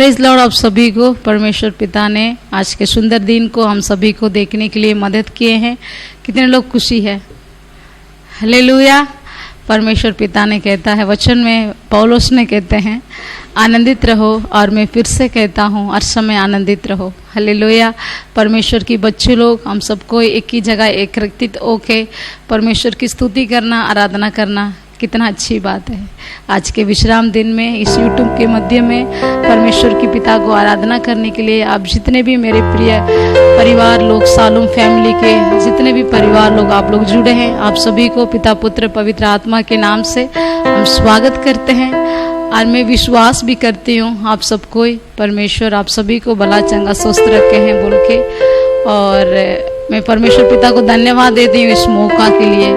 Praise Lord. आप सभी को परमेश्वर पिता ने आज के सुंदर दिन को हम सभी को देखने के लिए मदद किए हैं। कितने लोग खुशी है? हालेलुया। परमेश्वर पिता ने कहता है वचन में, पौलुस ने कहते हैं आनंदित रहो, और मैं फिर से कहता हूँ हर समय आनंदित रहो। हालेलुया। परमेश्वर की बच्चे लोग हम सबको एक ही जगह एकत्रित होके परमेश्वर की स्तुति करना, आराधना करना कितना अच्छी बात है। आज के विश्राम दिन में इस यूट्यूब के माध्यम में परमेश्वर की पिता को आराधना करने के लिए आप जितने भी मेरे प्रिय परिवार लोग, सालूम फैमिली के जितने भी परिवार लोग आप लोग जुड़े हैं, आप सभी को पिता पुत्र पवित्र आत्मा के नाम से हम स्वागत करते हैं। और मैं विश्वास भी करती हूँ आप सबको परमेश्वर आप सभी को भला चंगा स्वस्थ रखे हैं बोल के। और मैं परमेश्वर पिता को धन्यवाद देती हूँ इस मौका के लिए,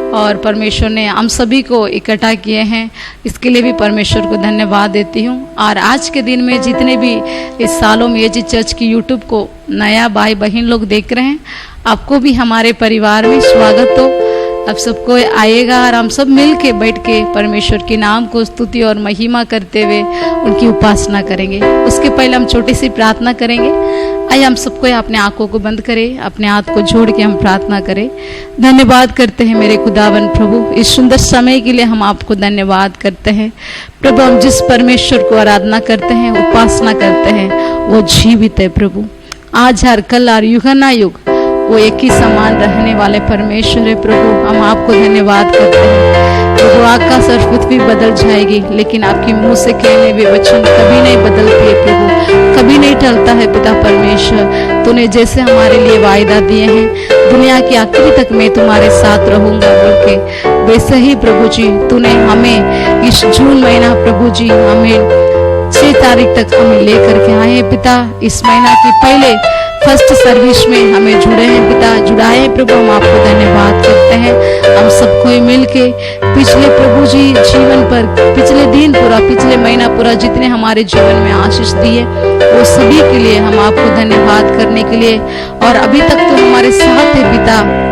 और परमेश्वर ने हम सभी को इकट्ठा किए हैं इसके लिए भी परमेश्वर को धन्यवाद देती हूँ। और आज के दिन में जितने भी इस सालों में एजी चर्च की यूट्यूब को नया भाई बहन लोग देख रहे हैं, आपको भी हमारे परिवार में स्वागत हो। आप सबको आएगा और हम सब मिल के बैठ के परमेश्वर के नाम को स्तुति और महिमा करते हुए उनकी उपासना करेंगे। उसके पहले हम छोटी सी प्रार्थना करेंगे। आइए हम सबको अपने आंखों को बंद करें, अपने हाथ को जोड़ के हम प्रार्थना करें। धन्यवाद करते हैं मेरे खुदावन प्रभु, इस सुंदर समय के लिए हम आपको धन्यवाद करते हैं प्रभु। हम जिस परमेश्वर को आराधना करते हैं, उपासना करते हैं, वो जीवित है प्रभु। आज हर कल और युग ना युग वो एक ही समान रहने वाले परमेश्वर है प्रभु। हम आपको धन्यवाद करते हैं प्रभु। आकाश और पृथ्वी बदल जाएगी लेकिन आपके मुंह से कहने हुए वचन कभी नहीं बदलती है प्रभु, कभी नहीं टलता है पिता परमेश्वर। तूने जैसे हमारे लिए वायदा दिए हैं दुनिया की आखिरी तक मैं तुम्हारे साथ रहूंगा बोल के, वैसे ही प्रभु जी तूने हमें इस जून महीना प्रभु जी हमें 6 तारीख तक हमें लेकर के आए हैं पिता। इस महीना की पहले फर्स्ट सर्विस में हमें जुड़े हैं पिता, जुड़ाए हैं प्रभु। हम आपको धन्यवाद करते हैं। हम सबको मिल के पिछले प्रभु जी जीवन पर, पिछले दिन पूरा, पिछले महीना पूरा जितने हमारे जीवन में आशीष दिए वो सभी के लिए हम आपको धन्यवाद करने के लिए, और अभी तक तो हमारे साथ है पिता,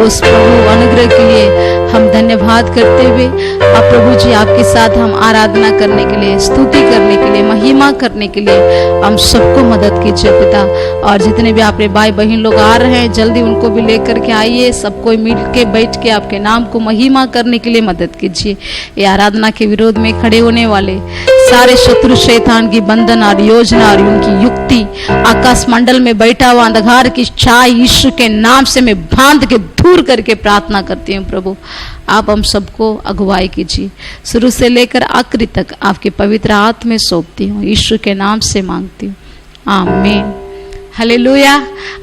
उस प्रभु अनुग्रह के लिए हम धन्यवाद करते हुए अब प्रभु जी आपके साथ हम आराधना करने के लिए, स्तुति करने के लिए, महिमा करने के लिए हम सबको मदद कीजिए पिता। और जितने भी आपके भाई बहन लोग आ रहे हैं जल्दी उनको भी लेकर के आइए, सबको मिल के बैठ के आपके नाम को महिमा करने के लिए मदद कीजिए। ये आराधना के विरोध में खड़े होने वाले सारे शत्रु शैतान की बंधन और योजना और उनकी युक्ति, आकाश मंडल में बैठा हुआ अंधकार की छाया यीशु के नाम से मैं बांध के दूर करके प्रार्थना करती हूँ प्रभु। आप हम सबको अगुवाई कीजिए, शुरू से लेकर आखिरी तक आपके पवित्र हाथ में सौंपती हूँ, यीशु के नाम से मांगती हूँ, आमीन। हालेलुया।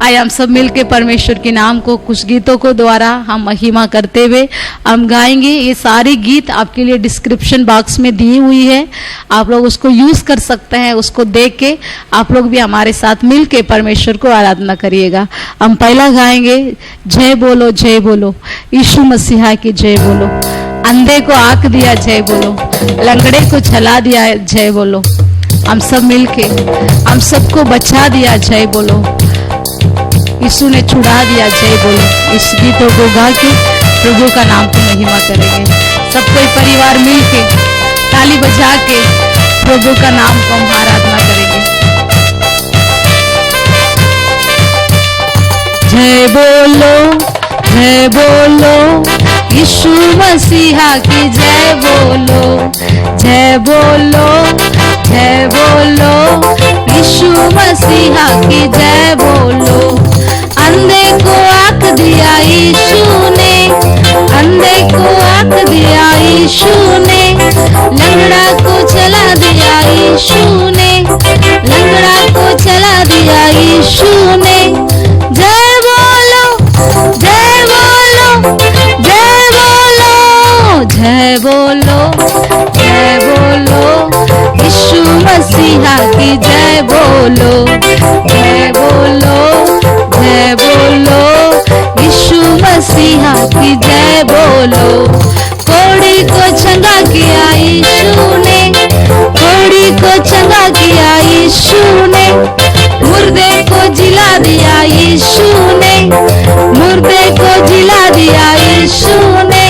आइए हम सब मिलके परमेश्वर के नाम को कुछ गीतों को द्वारा हम महिमा करते हुए हम गाएंगे। ये सारी गीत आपके लिए डिस्क्रिप्शन बॉक्स में दी हुई है, आप लोग उसको यूज कर सकते हैं। उसको देख के आप लोग भी हमारे साथ मिलके परमेश्वर को आराधना करिएगा। हम पहला गाएंगे जय बोलो जय बोलो, यीशु मसीहा की जय बोलो। अंधे को आंख दिया जय बोलो, लंगड़े को चला दिया जय बोलो। हम सब मिलके हम सबको बचा दिया जय बोलो, यीशु ने छुड़ा दिया जय बोलो। इस गीतों को गा के प्रभु का नाम को महिमा करेंगे। सब कोई परिवार मिलके ताली बजा के प्रभु का नाम को हम आराधना करेंगे। जय बोलो यीशु मसीहा की जय बोलो, जय बोलो यीशु मसीहा की जय बोलो। अंधे को आंख दिया यीशु ने, अंधे को आंख दिया यीशु ने, लंगड़ा को चला दिया यीशु ने, लंगड़ा को चला दिया यीशु ने। जय बोलो जय बोलो जय बोलो, जय बोलो जय बोलो यीशु मसीहा की जय बोलो, जय बोलो यीशु मसीहा की जय बोलो। कोड़ी को चंगा किया यीशु ने, कोड़ी को चंगा किया यीशु ने, मुर्दे को जिला दिया यीशु ने, मुर्दे को जिला दिया यीशु ने।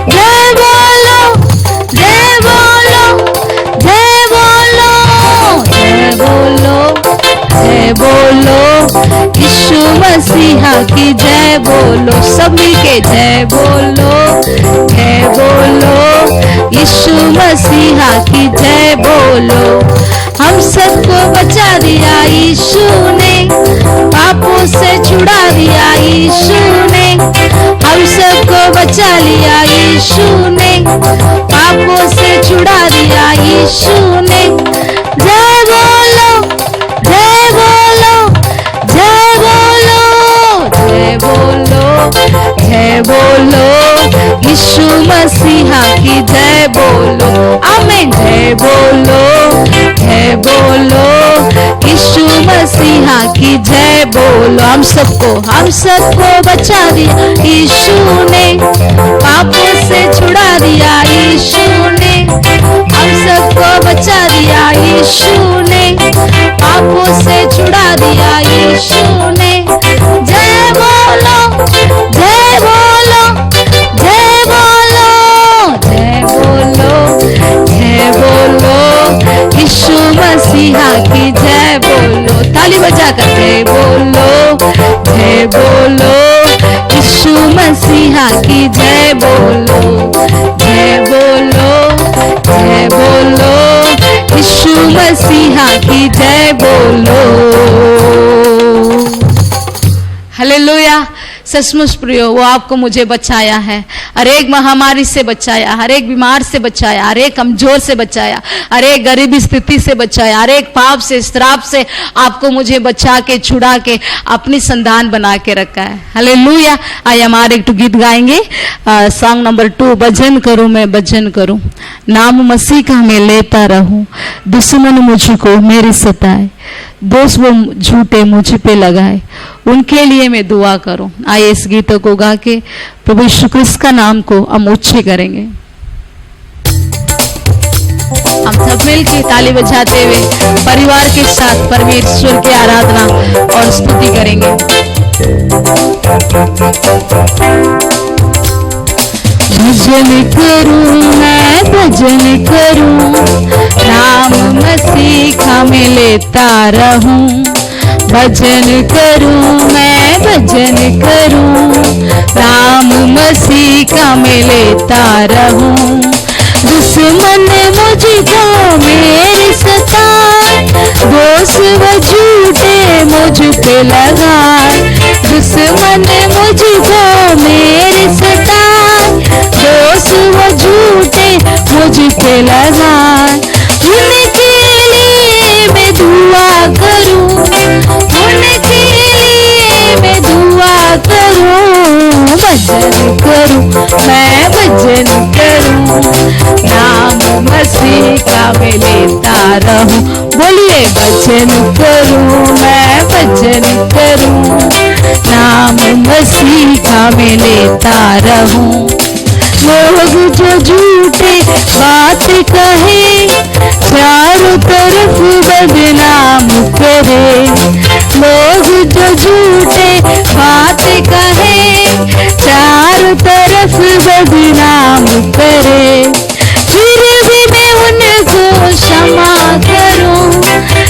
जय बोलो जय बोलो जय बोलो जय मसीहा की जय बोलो, सब मिलके जय बोलो, जय बोलो, यीशु मसीहा की जय बोलो। हम सबको बचा दिया यीशु ने, पापों से छुड़ा दिया यीशु ने, हम सबको बचा लिया यीशु ने, पापों से छुड़ा दिया यीशु ने। जय बोलो, जय बोलो, जय बोलो, जय बोलो, जय बोलो, यीशु मसीहा की जय बोलो, आमीन। जय बोलो, जय बोलो, यीशु मसीहा की जय बोलो। हम सबको बचा दिया यीशु ने, पापों से छुड़ा दिया यीशु ने, हम सबको बचा दिया यीशु ने, पापों से छुड़ा दिया यीशु ने। जय बोलो, जय बोलो, जय बोलो, जय बोलो, जय बोलो, यीशु मसीहा की जय बोलो। ताली बजाकर जय बोलो, जय बोलो, यीशु मसीहा की जय बोलो, जय बोलो, जय बोलो, यीशु मसीहा की जय बोलो। हालेलुया। सचमुच प्रियो, वो आपको मुझे बचाया है, हर एक महामारी से बचाया, हर एक बीमार से बचाया, हर एक कमजोर से बचाया, हर एक गरीबी स्थिति से बचाया, हर एक पाप से, श्राप से आपको मुझे बचा के छुड़ा के अपनी संतान बना के रखा है। हालेलुया। आइए हमारे एक गीत गाएंगे, सॉन्ग नंबर 2, भजन करूं मैं भजन करूं, नाम मसीह का मैं लेता रहूं, दुश्मन मुझको मेरी सताए, दोस्त वो झूठे मुझ पे लगाए, उनके लिए मैं दुआ करूं। आइए इस गीत को गा के प्रभु यीशु क्रिस्त का नाम को हम ऊंचे करेंगे। हम सब मिल के ताली बजाते हुए परिवार के साथ परमेश्वर की आराधना और स्तुति करेंगे। भजन करूं मैं भजन करूं, नाम मसीह का मैं लेता रहूं, भजन करूं मैं भजन करूं, नाम मसीह का मैं लेता रहूं, दुश्मन मुझको मेरे सताए, दोस्त वो झूठे मुझ पे लगाए, दुश्मन मुझको मेरे सताए, दोस्त वो झूठे मुझ पे लगाए, उनके लिए मैं दुआ करूं, उनके लिए मैं दुआ करूं, भजन करूं मैं भजन करूं, नाम मसीह का मैं लेता रहूं। बोलिए भजन करूं मैं भजन करूं, नाम मसीह का मैं लेता रहूं। लोग जो झूठे बात कहे, चारों तरफ बदनाम करे, लोग जो झूठे बात कहे, चारों तरफ बदनाम करे, फिर भी मैं उनको क्षमा करूं,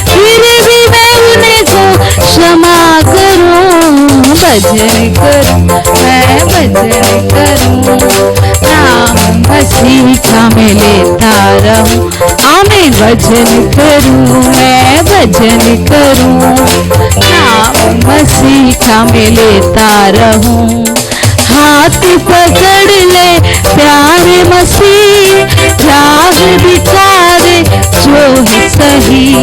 फिर भी मैं उनको क्षमा करूं, भजन करूं मैं भजन करूं, नाम मसीह का मैं लेता रहूं, आमीन। भजन करूं मैं भजन करूं, नाम मसीह का मैं लेता रहूं, हाथ पकड़ ले प्यारे मसीह, राह दिखा दे जो है सही,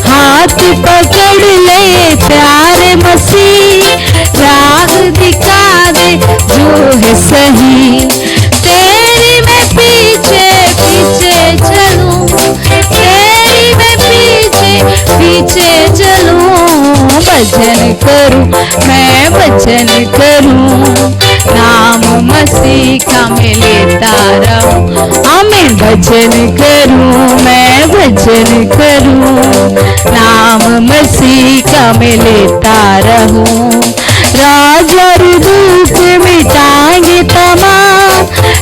हाथ पकड़ ले प्यारे मसीह, राह दिखा दे जो है सही, तेरी मैं पीछे पीछे चलूं, तेरी मैं पीछे पीछे चलूं, भजन करूं मैं भजन करूं, नाम मसीह का मैं लेता रहूं, आमीन। भजन करूं मैं भजन करूं, नाम मसीह का मैं लेता रहूं, राज और दुख मिटाएंगे तमाम,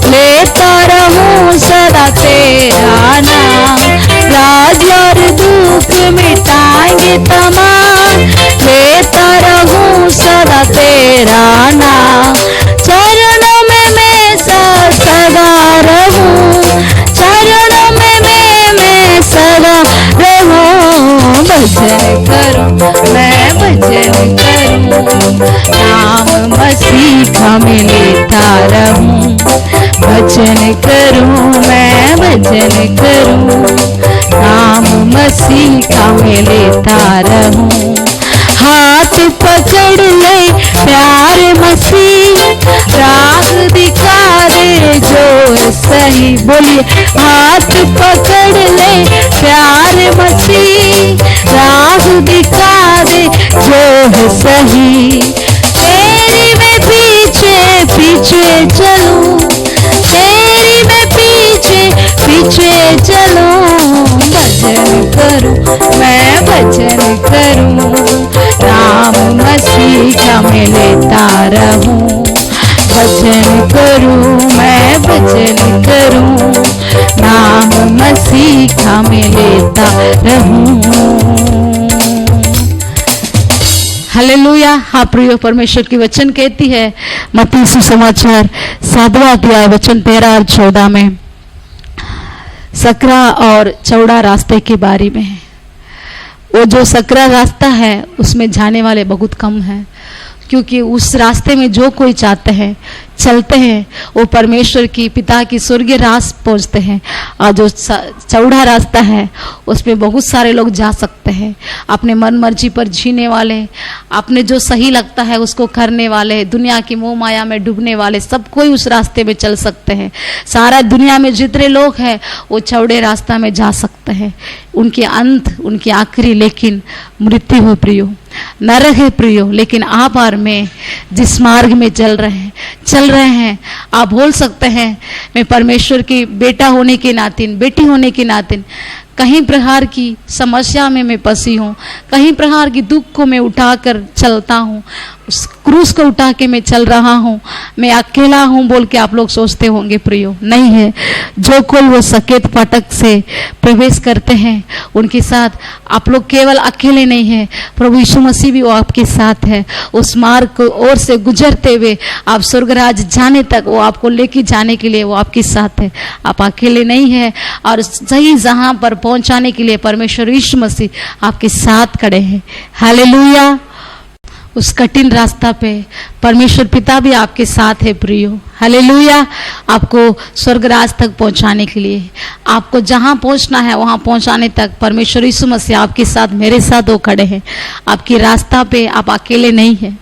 लेता रहूं सदा तेरा नाम, राज और दुख मिटाएंगे तमाम, लेता रहूं सदा सदा तेरा नाम, चरणों में मैं सदा रहूं, चरणों में मैं सदा रहूं। भजन करूं मैं भजन करूं, नाम मसीह का मैं लेता रहूं। भजन करूं मैं भजन करूं, नाम मसीह का मैं लेता रहूं। हाथ पकड़ ले प्यार मसीह, राह दिखा दे जो सही। बोलिए, हाथ पकड़ ले प्यार मसीह, राह दिखा दे जो है सही। तेरी मैं पीछे पीछे चलूं, तेरी मैं पीछे पीछे चलूं। भजन करूं मैं भजन करूं, नाम मसीह का मैं लेता रहूं। भजन करूं मैं भजन करूं, नाम मसीह का मैं लेता रहूं। हालेलुया। हाँ प्रियो, परमेश्वर की वचन कहती है मत्ती सुसमाचार 7वां अध्याय वचन 13 और 14 में, सकरा और चौड़ा रास्ते के बारे में है। वो जो सकरा रास्ता है उसमें जाने वाले बहुत कम हैं, क्योंकि उस रास्ते में जो कोई चाहते हैं चलते हैं वो परमेश्वर की पिता की स्वर्गीय रास पहुंचते हैं। और जो चौड़ा रास्ता है उसमें बहुत सारे लोग जा सकते हैं, अपने मन मर्जी पर जीने वाले, अपने जो सही लगता है उसको करने वाले, दुनिया की मोह माया में डूबने वाले, सब कोई उस रास्ते में चल सकते हैं। सारा दुनिया में जितने लोग हैं वो चौड़े रास्ता में जा सकते हैं। उनके अंत, उनकी आखिरी लेकिन मृत्यु हो प्रियो, नरक है प्रियो। लेकिन आप और मैं जिस मार्ग में चल रहे हैं, आप बोल सकते हैं मैं परमेश्वर की बेटा होने के नाते, बेटी होने के नाते कहीं प्रकार की समस्या में मैं फंसी हूँ, कहीं प्रकार की दुख को मैं उठाकर चलता हूँ, उस क्रूस को उठा के मैं चल रहा हूँ, मैं अकेला हूँ बोल के आप लोग सोचते होंगे प्रियो। नहीं है, जो कोई वो सकेत फाटक से प्रवेश करते हैं उनके साथ आप लोग केवल अकेले नहीं हैं, प्रभु यीशु मसीह भी वो आपके साथ है। उस मार्ग को ओर से गुजरते हुए आप स्वर्गराज जाने तक वो आपको लेके जाने के लिए वो आपके साथ है, आप अकेले नहीं है। और सही जहाँ पर पहुंचाने के लिए परमेश्वर यीशु मसीह आपके साथ खड़े हैं। हालेलुया। उस कठिन रास्ता पे परमेश्वर पिता भी आपके साथ है प्रियो। हालेलुया। आपको स्वर्गराज तक पहुंचाने के लिए, आपको जहां पहुंचना है वहां पहुंचाने तक परमेश्वर यीशु मसीह आपके साथ, मेरे साथ वो खड़े हैं। आपकी रास्ता पे आप अकेले नहीं हैं।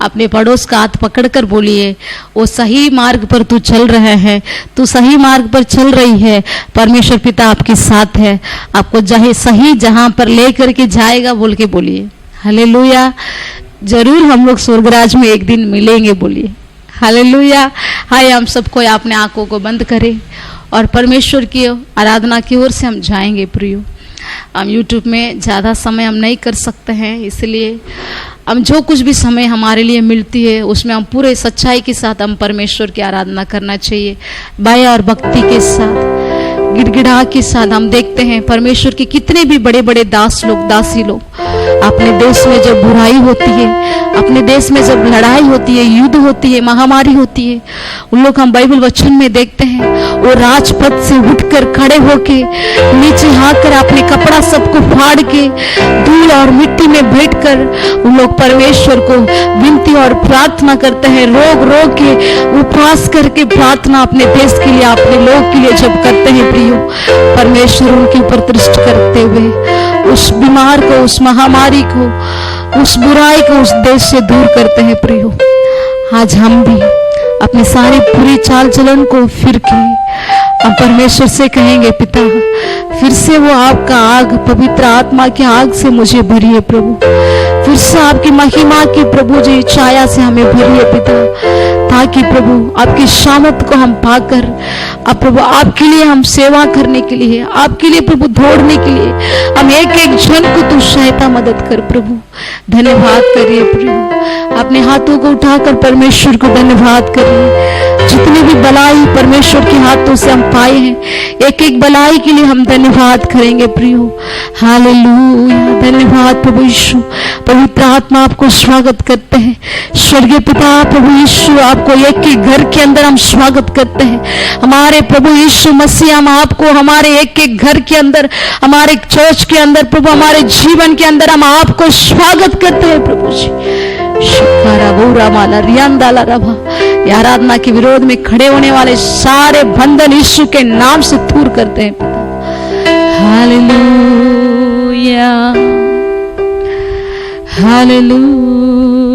अपने पड़ोस का हाथ पकड़कर बोलिए, वो सही मार्ग पर तू चल रहा है, तू सही मार्ग पर चल रही है, परमेश्वर पिता आपके साथ है, आपको सही जहां पर ले करके जाएगा बोल के बोलिए। हालेलुया। जरूर हम लोग स्वर्गराज में एक दिन मिलेंगे बोलिए। हालेलुया। हाय, हम सबको अपने आंखों को बंद करें और परमेश्वर की आराधना की ओर से हम जाएंगे प्रियो। हम यूट्यूब में ज़्यादा समय हम नहीं कर सकते हैं, इसलिए हम जो कुछ भी समय हमारे लिए मिलती है उसमें हम पूरे सच्चाई के साथ हम परमेश्वर की आराधना करना चाहिए, भय और भक्ति के साथ, गिड़गिड़ा के साथ। हम देखते हैं परमेश्वर के कितने भी बड़े बड़े दास लोग, दासी लोग, अपने देश में जब बुराई होती है, अपने देश में जब लड़ाई होती है, युद्ध होती है, महामारी होती है, उन लोग हम बाइबल वचन में देखते हैं वो राजपथ से उठकर खड़े होके नीचे आकर अपने कपड़ा सबको फाड़ के धूल और मिट्टी में बैठकर उन लोग परमेश्वर को विनती और प्रार्थना करते हैं। रोग रोग के उपवास करके प्रार्थना अपने देश के लिए, अपने लोग के लिए जब करते हैं प्रियो, परमेश्वर उनके ऊपर दृष्टि करते हुए उस बीमार को, उस महामारी को, उस बुराई को उस देश से दूर करते हैं प्रियो। आज हम भी अपनी सारी पूरी चाल चलन को फिर के हम परमेश्वर से कहेंगे, पिता फिर से वो आपका आग, पवित्र आत्मा की आग से मुझे भरिए प्रभु, फिर से आपकी महिमा की प्रभु जी छाया से हमें भरिए पिता, ताकि प्रभु आपकी शामत को हम पाकर अब प्रभु आपके लिए हम सेवा करने के लिए, आपके लिए प्रभु दौड़ने के लिए हम एक एक जन को तू सहायता मदद कर प्रभु। धन्यवाद करिए प्रभु, अपने हाथों को उठाकर परमेश्वर को धन्यवाद करिए। जितनी भी बलाई परमेश्वर के हाथों से हम पाए हैं, एक एक बलाई के लिए हम धन्यवाद करेंगे प्रभु। हालेलुया, धन्यवाद प्रभु यीशु। पवित्र आत्मा आपको स्वागत करते हैं। स्वर्गीय पिता प्रभु यीशु, आपको एक एक घर के अंदर हम स्वागत करते हैं। हमारे प्रभु यीशु मसीह, हम आपको हमारे एक एक घर के अंदर, हमारे चर्च के अंदर प्रभु, हमारे जीवन के अंदर हम आपको स्वागत करते हैं प्रभु जी। आराधना के विरोध में खड़े होने वाले सारे बंधन यीशु के नाम से दूर करते हैं पिता। Hallelujah, hallelujah.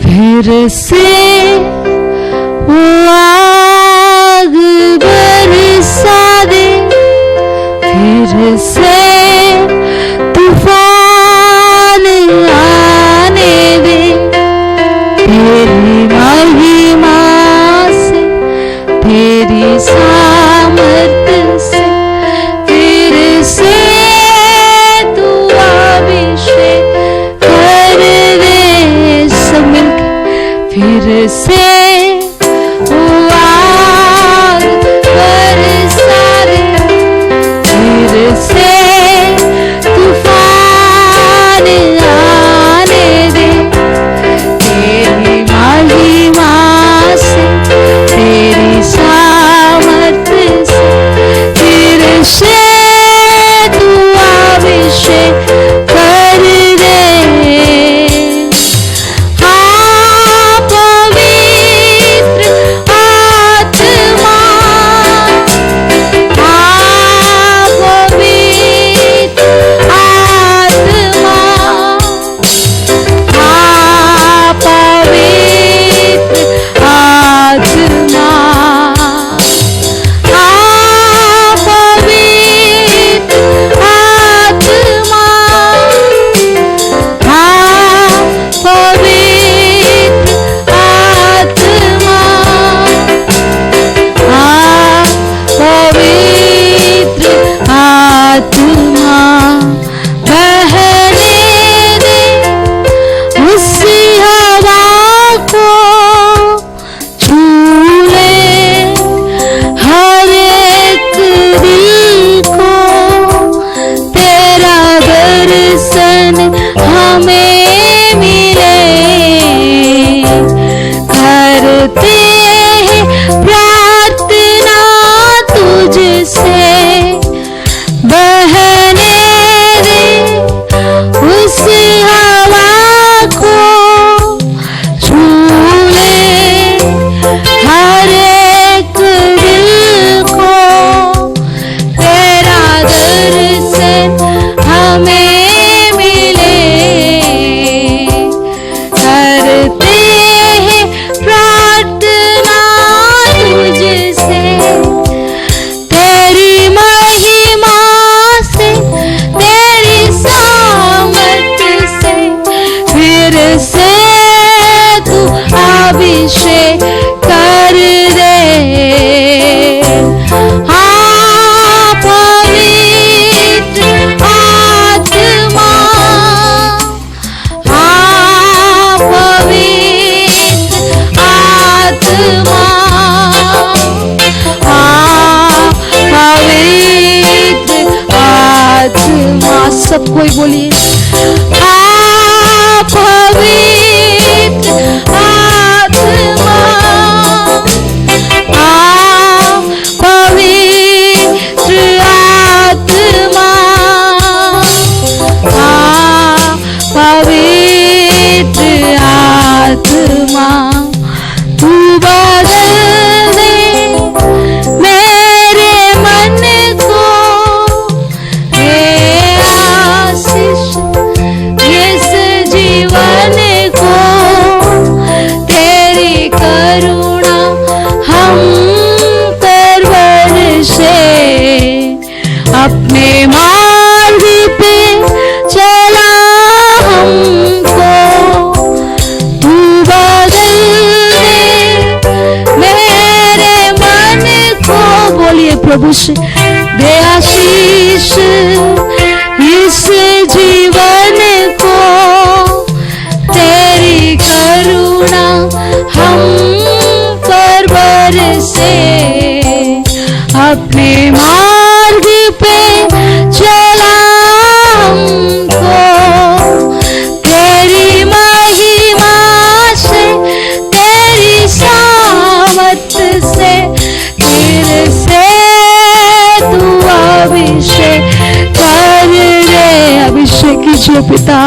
फिर से वो आग बरसा दे, फिर से तूफान आने दे, तेरी महिमा से, तेरी सामर्थ से, फिर से तू अभिषेक कर दे। सब मिलकर फिर से वो आग बरसा दे, फिर से आशीष दे आशीष इस जीवन को, तेरी करुणा हम पर बरसे, अपने मार्ग पे चला हमको, तेरी महिमा से तेरी सामत से फिर से तू अभिषेक कर रे। अभिषेक कीजिए पिता।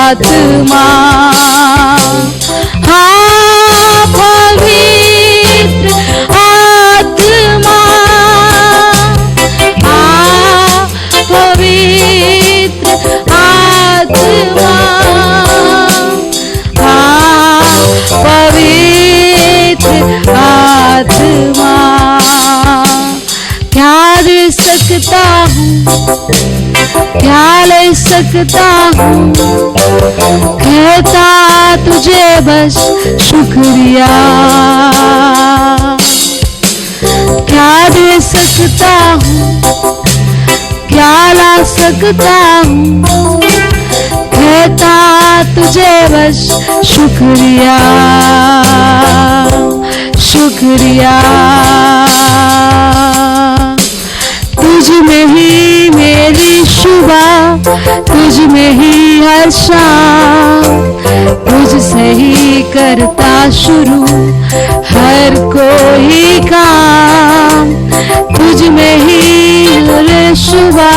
आत्मा हाँ पवित्र आत्मा, हाँ पवित्र आत्मा, हाँ पवित्र आत्मा। क्या दे सकता हूँ, क्या ले सकता हूँ, कहता तुझे बस शुक्रिया। क्या दे सकता हूँ, क्या ला सकता हूँ, कहता तुझे बस शुक्रिया शुक्रिया। तुझ में ही मेरी सुबह, तुझ में ही हर शाम, तुझसे ही करता शुरू हर कोई काम। तुझ में ही हर सुबह,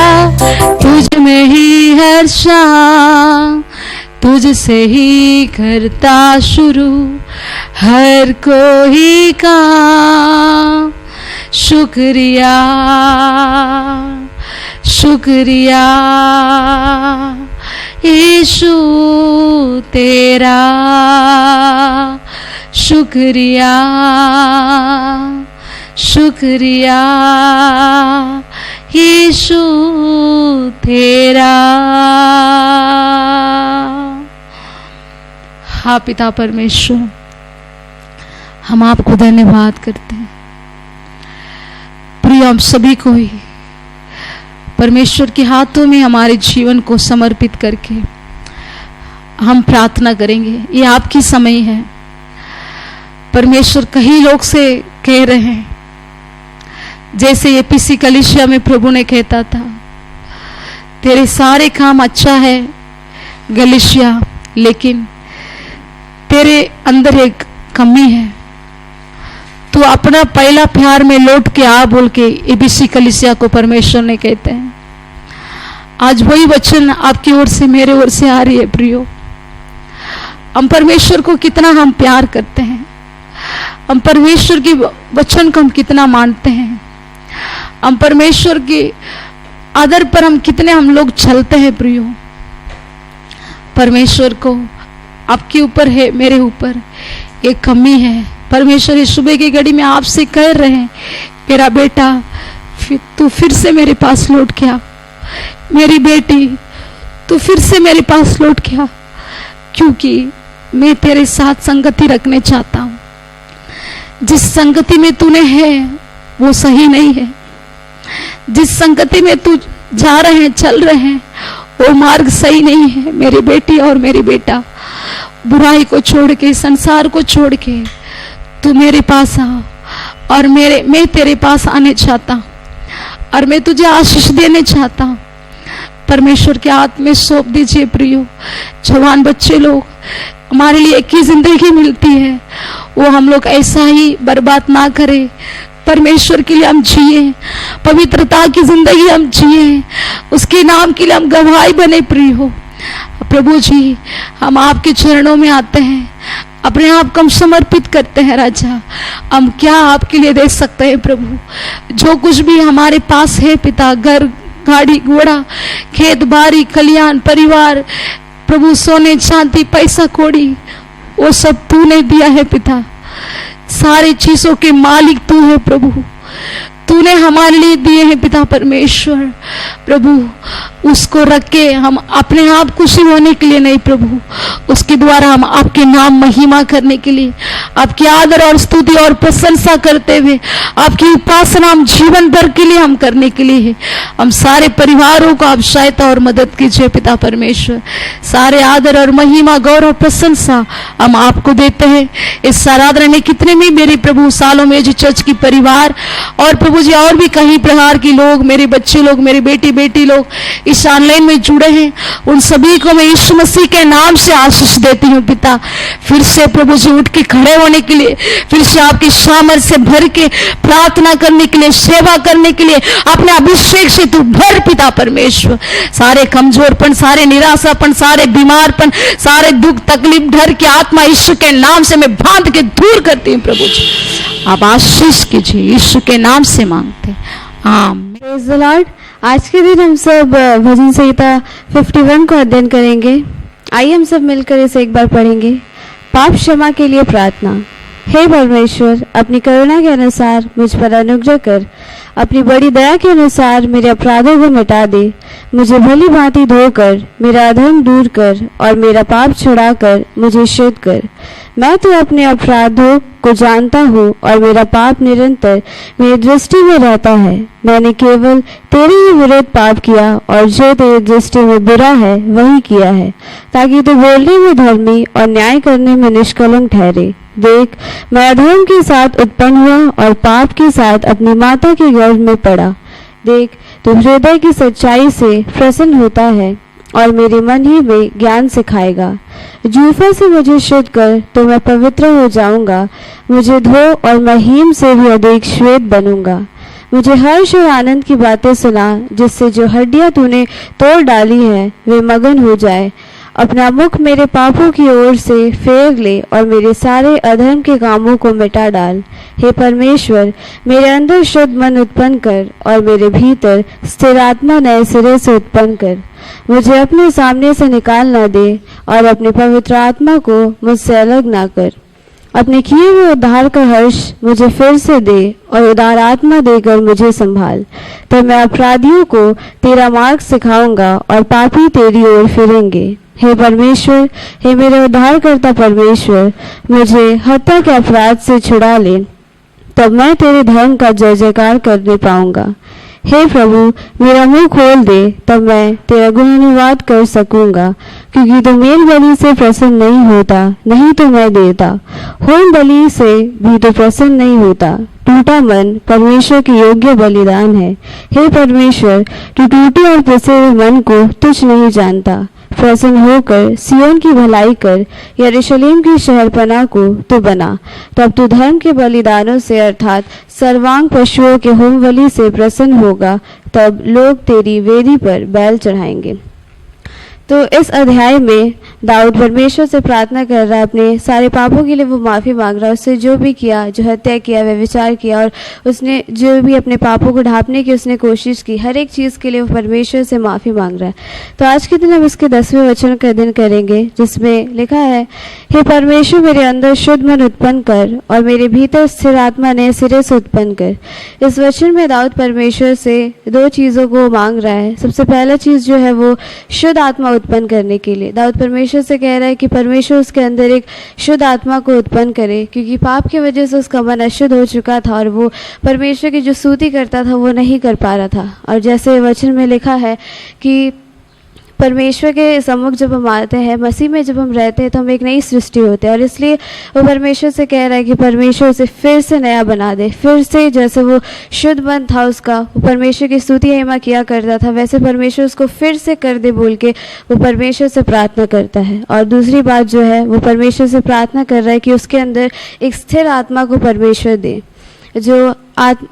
तुझ में ही हर शाम, तुझसे ही करता शुरू हर कोई काम। शुक्रिया शुक्रिया यीशु तेरा, शुक्रिया शुक्रिया यीशु तेरा। हाँ पिता परमेश्वर, हम आपको धन्यवाद करते हैं। प्रिय हम सभी को ही परमेश्वर के हाथों में हमारे जीवन को समर्पित करके हम प्रार्थना करेंगे। ये आपकी समय है परमेश्वर। कई लोग से कह रहे हैं, जैसे ये पीसी कलीसिया में प्रभु ने कहता था, तेरे सारे काम अच्छा है गलीसिया, लेकिन तेरे अंदर एक कमी है, तू अपना पहला प्यार में लौट के आ बोल के एबीसी कलीसिया को परमेश्वर ने कहते हैं। आज वही वचन आपकी ओर से मेरे ओर से आ रही है। प्रियो, हम परमेश्वर को कितना हम प्यार करते हैं, हम परमेश्वर की वचन को हम कितना मानते हैं, हम परमेश्वर के आदर पर हम कितने हम लोग चलते हैं। प्रियो, परमेश्वर को आपके ऊपर है, मेरे ऊपर एक कमी है। परमेश्वर इस सुबह की घड़ी में आपसे कह रहे हैं, मेरा बेटा तू फिर से मेरे पास लौट के आ, मेरी बेटी तू फिर से मेरे पास लौट के आ, क्योंकि मैं तेरे साथ संगति रखने चाहता हूं। जिस संगति में तूने है वो सही नहीं है, जिस संगति में तू जा रहे हैं चल रहे हैं वो मार्ग सही नहीं है। मेरी बेटी और मेरी बेटा, बुराई को छोड़ के, संसार को छोड़ के तू मेरे पास आ, और मैं तेरे पास आने चाहता हूं, और मैं तुझे आशीष देने चाहता हूं। परमेश्वर के हाथ में सौंप दीजिए। प्रियो, जवान बच्चे लोग, हमारे लिए एक ही जिंदगी मिलती है, वो हम लोग ऐसा ही बर्बाद ना करें। परमेश्वर के लिए हम जिए, पवित्रता की जिंदगी हम जिए, उसके नाम के लिए हम गवाही बने। प्रियो प्रभु जी, हम आपके चरणों में आते हैं, अपने आप को हम समर्पित करते हैं। राजा, हम क्या आपके लिए दे सकते हैं प्रभु? जो कुछ भी हमारे पास है पिता, घर, गाड़ी, घोड़ा, खेत बाड़ी, कल्याण, परिवार, प्रभु सोने चांदी, पैसा कौड़ी, वो सब तूने दिया है पिता। सारी चीजों के मालिक तू है प्रभु, तूने हमारे लिए दिए हैं पिता परमेश्वर। प्रभु उसको रख के हम अपने आप खुशी होने के लिए नहीं प्रभु, उसके द्वारा हम आपके नाम महिमा करने के लिए, आपकी आदर और स्तुति और प्रशंसा करते हुए आपकी उपासना हम जीवन भर के लिए हम करने के लिए है। हम सारे परिवारों को आप सहायता और मदद कीजिए पिता परमेश्वर। सारे आदर और महिमा गौरव प्रशंसा हम आपको देते हैं। इस आराधना में कितने भी मेरे प्रभु सालों में जी चर्च की परिवार और प्रभु जी और भी कई प्रकार के लोग, मेरे बच्चे लोग, मेरे बेटी लोग इस ऑनलाइन में जुड़े हैं, उन सभी को मैं यीशु मसीह के नाम से आशीष देती हूँ पिता। फिर से प्रभु जी उठ के खड़े होने के लिए, फिर से आपकी सामर्थ से भर के प्रार्थना करने के लिए, सेवा करने के लिए अपने अभिषेक से तू भर पिता परमेश्वर। सारे कमजोरपन, सारे निराशापन, सारे बीमारपन, सारे दुख तकलीफ डर की आत्मा यीशु के नाम से मैं बांध के दूर करती हूँ प्रभु जी। आप आशीष कीजिए, यीशु के नाम से मांगते हैं, आमीन। Praise the Lord. आज के दिन हम सब भजन संहिता 51 को अध्ययन करेंगे। आइए हम सब मिलकर इसे एक बार पढ़ेंगे। पाप क्षमा के लिए प्रार्थना। हे परमेश्वर, अपनी करुणा के अनुसार मुझ पर अनुग्रह कर, अपनी बड़ी दया के अनुसार मेरे अपराधों को मिटा दे। मुझे भली भांति धोकर मेरा अधर्म दूर कर और मेरा पाप छुड़ाकर मुझे शुद्ध कर। मैं तो अपने अपराधों को जानता हूँ और मेरा पाप निरंतर मेरी दृष्टि में रहता है। मैंने केवल तेरे ही विरुद्ध पाप किया और जो तेरी दृष्टि में बुरा है वही किया है, ताकि तू बोलने में धर्मी और न्याय करने में निष्कलंक ठहरे। देख, मैं अधर्म के साथ उत्पन्न हुआ और पाप के साथ अपनी माता के गर्भ में पड़ा। देख, तू हृदय की सच्चाई से प्रसन्न होता है और मेरे मन ही में ज्ञान सिखाएगा। जूफा से मुझे शुद्ध कर तो मैं पवित्र हो जाऊंगा। मुझे धो और मैं हिम से भी अधिक श्वेत बनूंगा। मुझे हर्ष और आनंद की बातें सुना, जिससे जो हड्डियां तूने तोड़ डाली है वे मगन हो जाए। अपना मुख मेरे पापों की ओर से फेर ले और मेरे सारे अधर्म के कामों को मिटा डाल। हे परमेश्वर, मेरे अंदर शुद्ध मन उत्पन्न कर और मेरे भीतर स्थिर आत्मा नए सिरे से उत्पन्न कर। मुझे अपने सामने से निकाल न दे और अपने पवित्र आत्मा को मुझसे अलग ना कर। अपने किए हुए उद्धार का हर्ष मुझे फिर से दे और उदार आत्मा देकर मुझे संभाल। तब मैं अपराधियों को तेरा मार्ग सिखाऊंगा और पापी तेरी ओर फिरेंगे। हे परमेश्वर, हे मेरे उद्धारकर्ता परमेश्वर, मुझे हत्या के अपराध से छुड़ा ले, तब मैं तेरे धर्म का जय जयकार करने पाऊंगा। हे प्रभु, मेरा मुंह खोल दे, तब मैं तेरा गुणानुवाद कर सकूंगा, क्योंकि तो मेल बलि से प्रसन्न नहीं होता, नहीं तो मैं देता। होम बलि से भी तो प्रसन्न नहीं होता। टूटा मन परमेश्वर के योग्य बलिदान है। हे परमेश्वर, तू टूटे और पिसे हुए मन को तुच्छ नहीं जानता। प्रसन्न होकर सियोन की भलाई कर, यरूशलेम की शहरपनाह को तू बना। तब तू धर्म के बलिदानों से अर्थात सर्वांग पशुओं के होम बलि से प्रसन्न होगा। तब लोग तेरी वेदी पर बैल चढ़ाएंगे। तो इस अध्याय में दाऊद परमेश्वर से प्रार्थना कर रहा है, अपने सारे पापों के लिए वो माफ़ी मांग रहा है। उससे जो भी किया, जो हत्या किया, व्यभिचार किया और उसने जो भी अपने पापों को ढांपने की उसने कोशिश की, हर एक चीज़ के लिए वो परमेश्वर से माफ़ी मांग रहा है। तो आज के दिन हम इसके 10वें वचन का अध्ययन करेंगे, जिसमें लिखा है, हे परमेश्वर, मेरे अंदर शुद्ध मन उत्पन्न कर और मेरे भीतर स्थिर आत्मा नए सिरे से उत्पन्न कर। इस वचन में दाऊद परमेश्वर से दो चीज़ों को मांग रहा है। सबसे पहला चीज़ जो है वो शुद्ध आत्मा उत्पन्न करने के लिए दाऊद परमेश्वर से कह रहा है कि परमेश्वर उसके अंदर एक शुद्ध आत्मा को उत्पन्न करे, क्योंकि पाप की वजह से उसका मन अशुद्ध हो चुका था और वो परमेश्वर की जो स्तुति करता था वो नहीं कर पा रहा था। और जैसे वचन में लिखा है कि परमेश्वर के सम्मुख जब हम आते हैं, मसीह में जब हम रहते हैं, तो हम एक नई सृष्टि होते हैं। और इसलिए वो परमेश्वर से कह रहा है कि परमेश्वर उसे फिर से नया बना दे। फिर से जैसे वो शुद्ध मन था उसका, वो परमेश्वर की स्तुति महिमा किया करता था, वैसे परमेश्वर उसको फिर से कर दे बोल के वो परमेश्वर से प्रार्थना करता है। और दूसरी बात जो है, वो परमेश्वर से प्रार्थना कर रहा है कि उसके अंदर एक स्थिर आत्मा को परमेश्वर दे। जो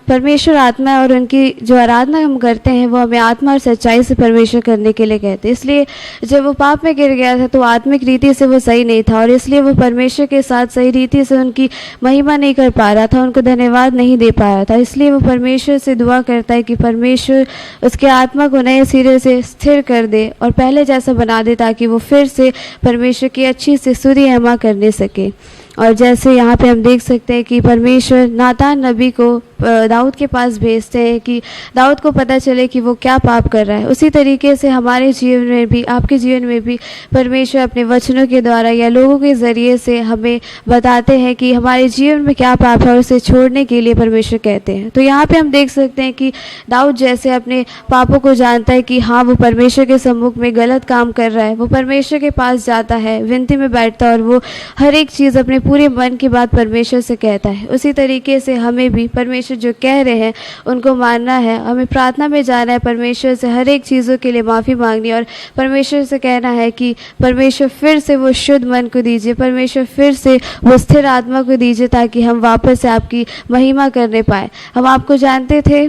परमेश्वर आत्मा है और उनकी जो आराधना हम करते हैं वो हमें आत्मा और सच्चाई से परमेश्वर करने के लिए कहते हैं। इसलिए जब वो पाप में गिर गया था तो आत्मिक रीति से वो सही नहीं था और इसलिए वो परमेश्वर के साथ सही रीति से उनकी महिमा नहीं कर पा रहा था, उनको धन्यवाद नहीं दे पा रहा था। इसलिए वो परमेश्वर से दुआ करता है कि परमेश्वर उसके आत्मा को नए सिरे से स्थिर कर दे और पहले जैसा बना दे, ताकि वो फिर से परमेश्वर की अच्छी से स्तुति महिमा करने सके। और जैसे यहाँ पे हम देख सकते हैं कि परमेश्वर नातान नबी को दाऊद के पास भेजते हैं कि दाऊद को पता चले कि वो क्या पाप कर रहा है। उसी तरीके से हमारे जीवन में भी, आपके जीवन में भी परमेश्वर अपने वचनों के द्वारा या लोगों के ज़रिए से हमें बताते हैं कि हमारे जीवन में क्या पाप है और उसे छोड़ने के लिए परमेश्वर कहते हैं। तो यहाँ पे हम देख सकते हैं कि दाऊद जैसे अपने पापों को जानता है कि हाँ वो परमेश्वर के सम्मुख में गलत काम कर रहा है, वो परमेश्वर के पास जाता है, विनती में बैठता है और वो हर एक चीज़ अपने पूरे मन की बात परमेश्वर से कहता है। उसी तरीके से हमें भी परमेश्वर जो कह रहे हैं उनको मानना है, हमें प्रार्थना में जाना है, परमेश्वर से हर एक चीज़ों के लिए माफ़ी मांगनी और परमेश्वर से कहना है कि परमेश्वर फिर से वो शुद्ध मन को दीजिए, परमेश्वर फिर से वो स्थिर आत्मा को दीजिए ताकि हम वापस से आपकी महिमा करने पाए। हम आपको जानते थे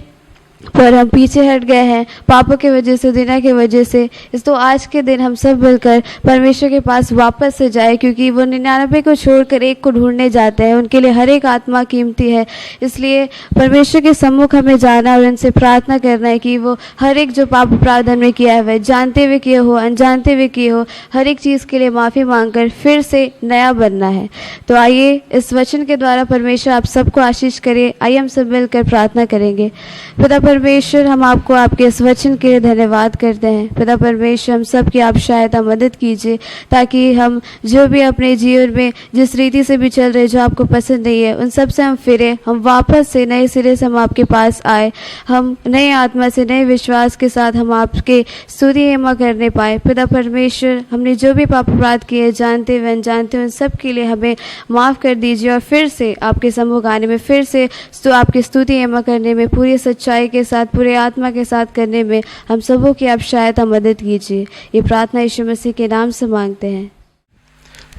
पर हम पीछे हट गए हैं पापों की वजह से, दुनिया की वजह से। इस तो आज के दिन हम सब मिलकर परमेश्वर के पास वापस से जाए, क्योंकि वो 99 को छोड़कर एक को ढूंढने जाते हैं। उनके लिए हर एक आत्मा कीमती है, इसलिए परमेश्वर के सम्मुख हमें जाना और उनसे प्रार्थना करना है कि वो हर एक जो पाप अपराध हमने किया है वह जानते हुए किए हो, अनजानते हुए किए हो, हर एक चीज़ के लिए माफ़ी मांगकर फिर से नया बनना है। तो आइए इस वचन के द्वारा परमेश्वर आप सबको आशीष करे। आइए हम सब मिलकर प्रार्थना करेंगे। पिता परमेश्वर, हम आपको आपके इस वचन के लिए धन्यवाद करते हैं। पिता परमेश्वर, हम सब की आप सहायता मदद कीजिए ताकि हम जो भी अपने जीवन में जिस रीति से भी चल रहे जो आपको पसंद नहीं है उन सब से हम फिरे, हम वापस से नए सिरे से हम आपके पास आए, हम नए आत्मा से नए विश्वास के साथ हम आपके स्तुति महिमा करने पाए। पिता परमेश्वर, हमने जो भी पाप अपराध किए जानते हुए अनजानते हुए उन सब के लिए हमें माफ़ कर दीजिए और फिर से आपके सम्मुख आने में, फिर से आपकी स्तुति महिमा करने में, पूरी सच्चाई के साथ, पूरे आत्मा के साथ करने में हम सबों की आप सहायता मदद कीजिए। ये प्रार्थना यीशु मसीह के नाम से मांगते हैं।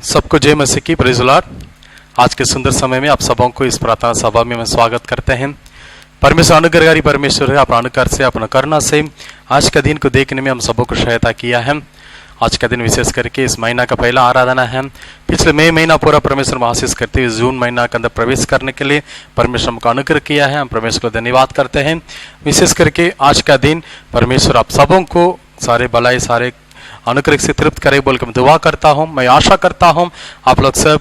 सबको जय मसीह की, प्रेज़ द लॉर्ड। आज के सुंदर समय में आप सबों को इस प्रार्थना सभा में स्वागत करते हैं। परमेश्वर अनुग्रहकारी परमेश्वर है, अपना अनुग्रह से, अपना करुणा से आज का दिन को देखने में हम सबों को सहायता किया है। आज का दिन विशेष करके इस महीना का पहला आराधना है। पिछले मई महीना पूरा परमेश्वर में आशीष करते हुए जून महीना के अंदर प्रवेश करने के लिए परमेश्वर हमको अनुग्रह किया है। हम परमेश्वर को धन्यवाद करते हैं। विशेष करके आज का दिन परमेश्वर आप सबों को सारे भलाई, सारे अनुग्रह से तृप्त करे बोल के मैं दुआ करता हूँ। मैं आशा करता हूँ आप लोग सब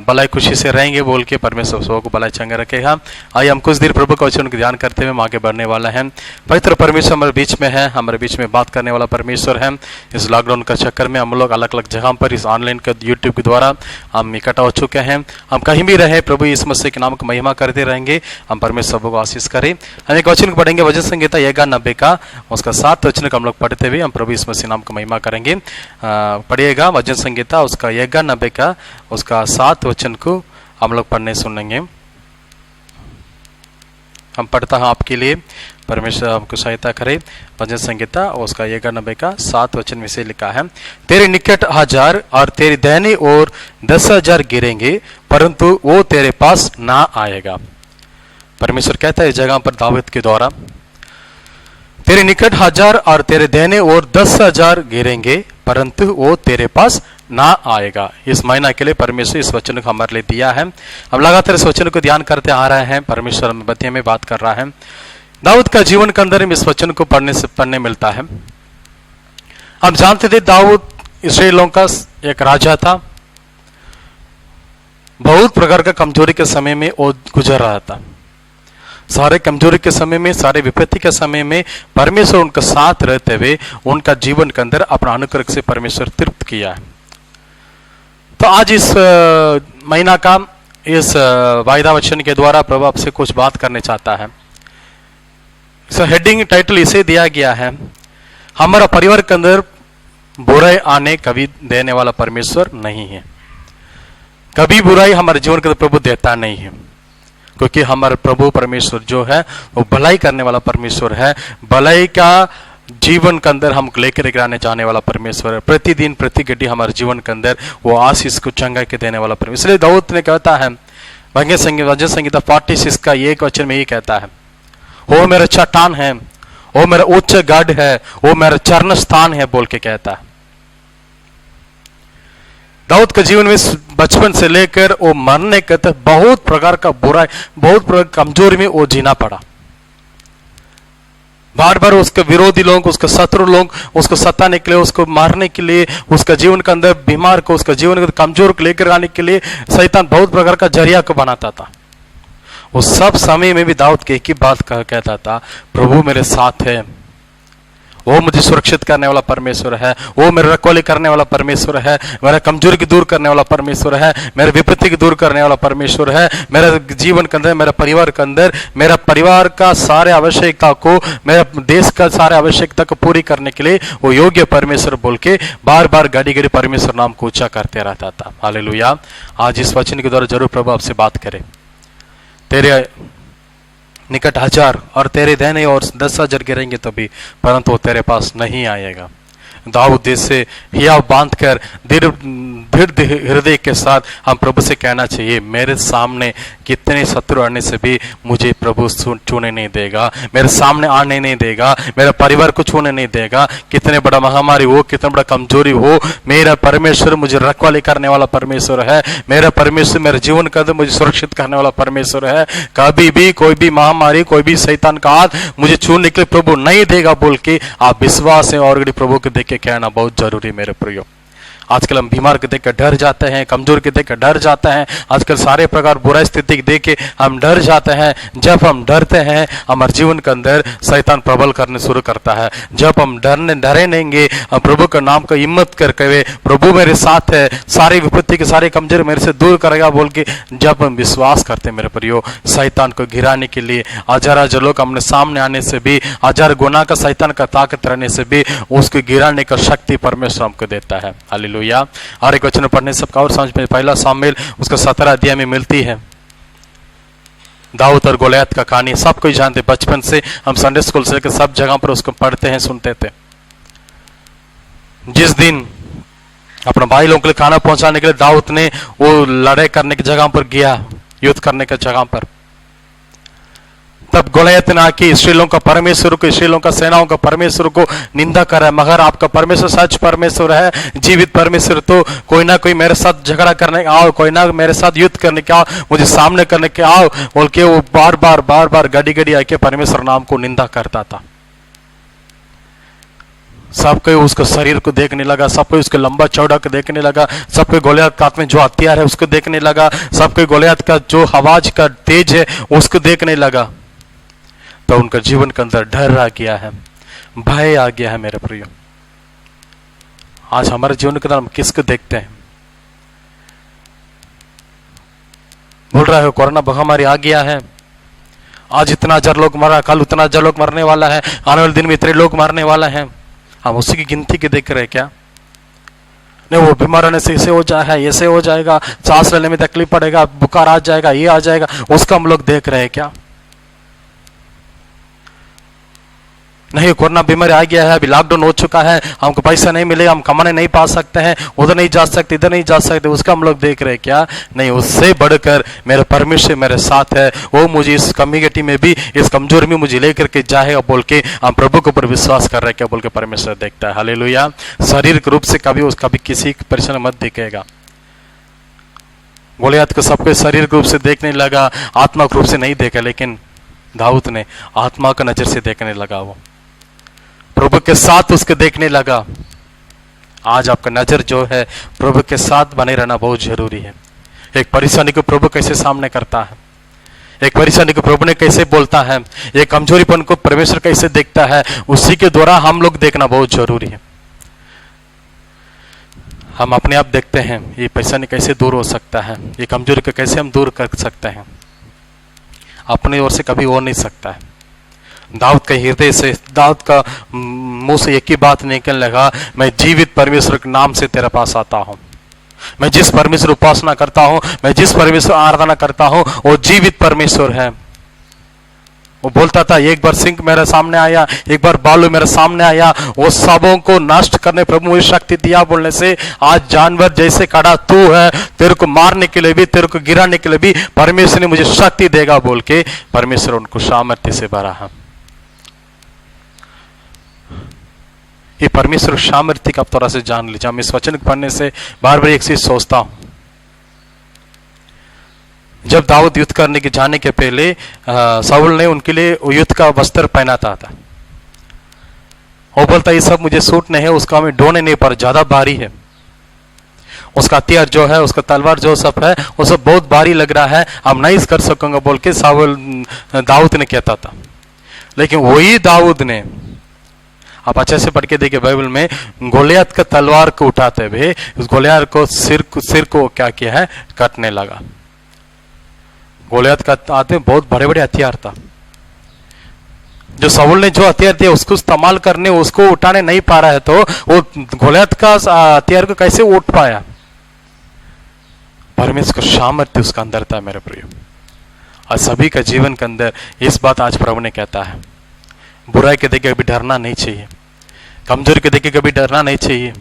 भलाई खुशी से रहेंगे बोल के परमेश्वर सबों को भलाई चंगा रखेगा। आइए हम कुछ देर प्रभु का वचन को ध्यान करते हुए आगे बढ़ने वाला है। पवित्र परमेश्वर हमारे बीच में है, हमारे बीच में बात करने वाला परमेश्वर है। इस लॉकडाउन का चक्कर में हम लोग अलग अलग जगह पर इस ऑनलाइन के यूट्यूब के द्वारा हम इकट्ठा हो चुके हैं। हम कहीं भी रहे प्रभु यीशु मसीह के नाम को महिमा करते रहेंगे। हम परमेश्वर सबों को आशीष करें। हम एक वचन को पढ़ेंगे, वचन संहिता 11:90 का उसका 7 वचन को हम लोग पढ़ते हुए हम प्रभु यीशु मसीह नाम को महिमा करेंगे। पढ़िएगा वचन संहिता उसका 11:90 का उसका 7 वचन को हम लोग पढ़ने सुनेंगे। हम पढ़ता हूं आपके लिए, परमेश्वर हमको सहायता करे। वचन संहिता उसका 11:90 का 7 वचन में से लिखा है, तेरे निकट 1000 और तेरी दाहिनी ओर 10,000 गिरेंगे परंतु वो तेरे पास ना आएगा। परमेश्वर कहता है इस जगह पर दाऊद के द्वारा, तेरे निकट 1000 और तेरे दाहिने ओर 10,000 गिरेंगे परंतु वो तेरे पास ना आएगा। इस महीना के लिए परमेश्वर इस वचन को हमारे लिए दिया है। हम लगातार इस वचन को ध्यान करते आ रहे हैं। परमेश्वर हमें बतिया में बात कर रहा है। दाऊद का जीवन के अंदर इस वचन को पढ़ने मिलता है। हम जानते थे दाऊद इस्राएलियों का एक राजा था। बहुत प्रकार का कमजोरी के समय में वो गुजर रहा था। सारे कमजोरी के समय में, सारे विपत्ति के समय में परमेश्वर उनका साथ रहते हुए उनका जीवन के अंदर अपना अनुग्रह से परमेश्वर तृप्त किया है। तो आज इस महीना का इस वायदा वचन के द्वारा प्रभु आपसे कुछ बात करने चाहता है। इस हेडिंग टाइटल इसे दिया गया है, हमारा परिवार के अंदर बुराई आने कभी देने वाला परमेश्वर नहीं है। कभी बुराई हमारे जीवन के अंदर प्रभु देता नहीं है, क्योंकि हमारा प्रभु परमेश्वर जो है वो भलाई करने वाला परमेश्वर है। भलाई का जीवन के अंदर हम लेकर आने जाने वाला परमेश्वर है। प्रतिदिन प्रति घड़ी हमारे जीवन के अंदर वो आशीष को चंगा के देने वाला परमेश्वर। इसलिए दाऊद ने कहता है वचन संहिता 46 का 1 वचन में ये कहता है, वो मेरा चट्टान है, वो मेरा उच्च गढ़ है, वो मेरा चरण स्थान है बोल के कहता है। दाऊद के जीवन में बचपन से लेकर वो मरने तक बहुत प्रकार का बुराई, बहुत प्रकार कमजोरी में वो जीना पड़ा। बार बार उसके विरोधी लोग, उसके शत्रु लोग उसको सताने के लिए, उसको मारने के लिए, उसका जीवन के अंदर बीमार को, उसका जीवन के कमजोर को लेकर आने के लिए शैतान बहुत प्रकार का जरिया को बनाता था। उस सब समय में भी दाऊद की एक ही बात कहता था, प्रभु मेरे साथ है, वो मुझे सुरक्षित करने वाला परमेश्वर है, वो मेरे रखवाली करने वाला परमेश्वर है, मेरा कमजोरी की दूर करने वाला परमेश्वर है, मेरे विपत्ति की दूर करने वाला परमेश्वर है, मेरे जीवन के अंदर, मेरे परिवार के अंदर, मेरा परिवार का सारे आवश्यकता को, मेरा देश का सारे आवश्यकता को पूरी करने के लिए वो योग्य परमेश्वर बोल के बार बार घड़ी घड़ी परमेश्वर नाम को ऊंचा करते रहता था। हालेलुया। आज इस वचन के द्वारा जरूर प्रभु आपसे बात करे। तेरे निकट 1000 और तेरे देने और 10,000 गिरेंगे तो भी, परंतु वो तेरे पास नहीं आएगा। दाऊद जैसे हिया बांध कर दृढ़ हृदय के साथ हम प्रभु से कहना चाहिए, मेरे सामने कितने शत्रु आने से भी मुझे प्रभु छूने नहीं देगा, मेरे सामने आने नहीं देगा, मेरा परिवार को छूने नहीं देगा। कितने बड़ा महामारी हो, कितना बड़ा कमजोरी हो, मेरा परमेश्वर मुझे रखवाली करने वाला परमेश्वर है, मेरा परमेश्वर मेरे जीवन का मुझे सुरक्षित करने वाला परमेश्वर है। कभी भी कोई भी महामारी, कोई भी शैतान का हाथ मुझे छूने के लिए प्रभु नहीं देगा बोल के आप विश्वास है और प्रभु को देख के कहना बहुत जरूरी मेरे प्रियो। आजकल हम बीमार के देख कर डर जाते हैं, कमजोर के देख कर डर जाते हैं, आजकल सारे प्रकार बुरा स्थिति देख के हम डर जाते हैं। जब हम डरते हैं हमारे जीवन के अंदर शैतान प्रबल करने शुरू करता है। जब हम डरे नहींगे, हम प्रभु का नाम का हिम्मत करके प्रभु मेरे साथ है, सारी विपत्ति के सारे कमजोर मेरे से दूर करेगा बोल के जब हम विश्वास करते हैं मेरे प्रियो, शैतान को गिराने के लिए हजार लोग हमने सामने आने से भी, 1000 गुना का शैतान का ताकत रहने से भी उसको गिराने का शक्ति परमेश्वर हमको देता है। हालेलुया। और एक वचन पढ़ने सबका और समझ में, पहला सामुएल उसका 17 अध्याय में मिलती है दाऊद और गोलियत का कहानी। सब कोई जानते, बचपन से हम संडे स्कूल से लेकर सब जगह पर उसको पढ़ते हैं, सुनते थे। जिस दिन अपना भाई लोगों के लिए खाना पहुंचाने के लिए दाऊद ने वो लड़ाई करने की जगह पर गया, युद्ध करने की जगह पर, तब गोलियत ने आके इस्राएलियों का परमेश्वर को, इस्राएलियों का सेनाओं का परमेश्वर को निंदा करा। मगर आपका परमेश्वर सच परमेश्वर है, जीवित परमेश्वर, तो कोई ना कोई मेरे साथ झगड़ा करने आओ, कोई ना मेरे साथ युद्ध करने के आओ, मुझे सामने करने के आओ बोल के वो बार बार गड़ी आके परमेश्वर नाम को निंदा करता था। सब कोई उसको शरीर को देखने लगा, सब कोई उसके लंबा चौड़ा को देखने लगा, सब कोई गोलियत का हाथ में जो हथियार है उसको देखने लगा, सब कोई गोलियत का जो आवाज का तेज है उसको देखने लगा। तो उनका जीवन के अंदर डर आ गया है, भय आ गया है मेरे प्रियो। आज हमारे जीवन के अंदर हम किसको देखते हैं? बोल रहा है कोरोना महामारी आ गया है, आज इतना 1000 लोग मरा, कल उतना 1000 लोग मरने वाला है, आने वाले दिन में इतने लोग मरने वाला है। हम उसी की गिनती के देख रहे हैं क्या? नहीं, वो बीमार होने से ऐसे हो जाएगा, ऐसे हो जाएगा, सांस लेने में तकलीफ पड़ेगा, बुखार आ जाएगा, ये आ जाएगा, उसका हम लोग देख रहे हैं क्या? नहीं, कोरोना बीमारी आ गया है, अभी लॉकडाउन हो चुका है, हमको पैसा नहीं मिलेगा, हम कमाने नहीं पा सकते हैं, उधर नहीं जा सकते, इधर नहीं जा सकते, उसका हम लोग देख रहे हैं क्या? नहीं, उससे बढ़कर मेरा परमेश्वर मेरे साथ है, वो मुझे इस कम्युनिटी में भी, इस कमजोरी में मुझे लेकर के जाएगा बोल के हम प्रभु के ऊपर विश्वास कर रहे हैं क्या बोल के परमेश्वर देखता है। हालेलुया। शारीरिक रूप से कभी किसी परेशानी मत दिखेगा। गोलियत को सबको शारीरिक रूप से देखने लगा, आत्मिक रूप से नहीं देखा, लेकिन दाऊद ने आत्मा का नजर से देखने लगा, वो प्रभु के साथ उसके देखने लगा। आज आपका नजर जो है प्रभु के साथ बने रहना बहुत जरूरी है। एक परेशानी को प्रभु कैसे सामने करता है, एक परेशानी को प्रभु ने कैसे बोलता है, एक कमजोरीपन को परमेश्वर कैसे देखता है, उसी के द्वारा हम लोग देखना बहुत जरूरी है। हम अपने आप देखते हैं ये परेशानी कैसे दूर हो सकता है, ये कमजोरी को कैसे हम दूर कर सकते हैं, अपनी ओर से कभी हो नहीं सकता है। दाऊद के हृदय से, दाऊद का मुंह से एक ही बात निकलने लगा, मैं जीवित परमेश्वर के नाम से तेरे पास आता हूं। मैं जिस परमेश्वर उपासना करता हूं, मैं जिस परमेश्वर आराधना करता हूं, वो जीवित परमेश्वर है। वो बोलता था, एक बार सिंह मेरे सामने आया, एक बार बालू मेरे सामने आया, वो सबों को नष्ट करने प्रभु मुझे शक्ति दिया बोलने से आज जानवर जैसे खड़ा तू है, तेरे को मारने के लिए भी, तेरे को गिराने के लिए भी परमेश्वर ने मुझे शक्ति देगा बोल के परमेश्वर उनको सामर्थ्य से भरा है। ये परमेश्वर सामर्थ्य का आप थोड़ा से जान लीजिए। हम इस वचन को पढ़ने से बार बार एक चीज सोचता हूं, जब दाऊद युद्ध करने के जाने के पहले शाऊल ने उनके लिए युद्ध का वस्त्र पहनाता था, वो बोलता ये सब मुझे सूट नहीं है, उसका हमें ढोने नहीं पर ज्यादा भारी है, उसका हथियार जो है, उसका तलवार जो सब है वो सब बहुत भारी लग रहा है, हम नहीं कर सकूंगा बोल के दाऊद ने कहता था। लेकिन वही दाऊद ने, आप अच्छे से पढ़ के देखिए बाइबल में, गोलियत का तलवार को उठाते हुए उस गोलियत को सिर को क्या किया है, काटने लगा। गोलियत का आते बहुत बड़े बड़े हथियार था, जो शाऊल ने जो हथियार दिया उसको इस्तेमाल करने, उसको उठाने नहीं पा रहा है, तो वो गोलियत का हथियार को कैसे उठ पाया? परमेश्वर का सामर्थ्य उसका अंदर था मेरे प्रियो। और सभी का जीवन के अंदर इस बात आज प्रभु ने कहता है, बुराई के देख के कभी डरना नहीं चाहिए, कमजोरी के देख के कभी डरना नहीं चाहिए,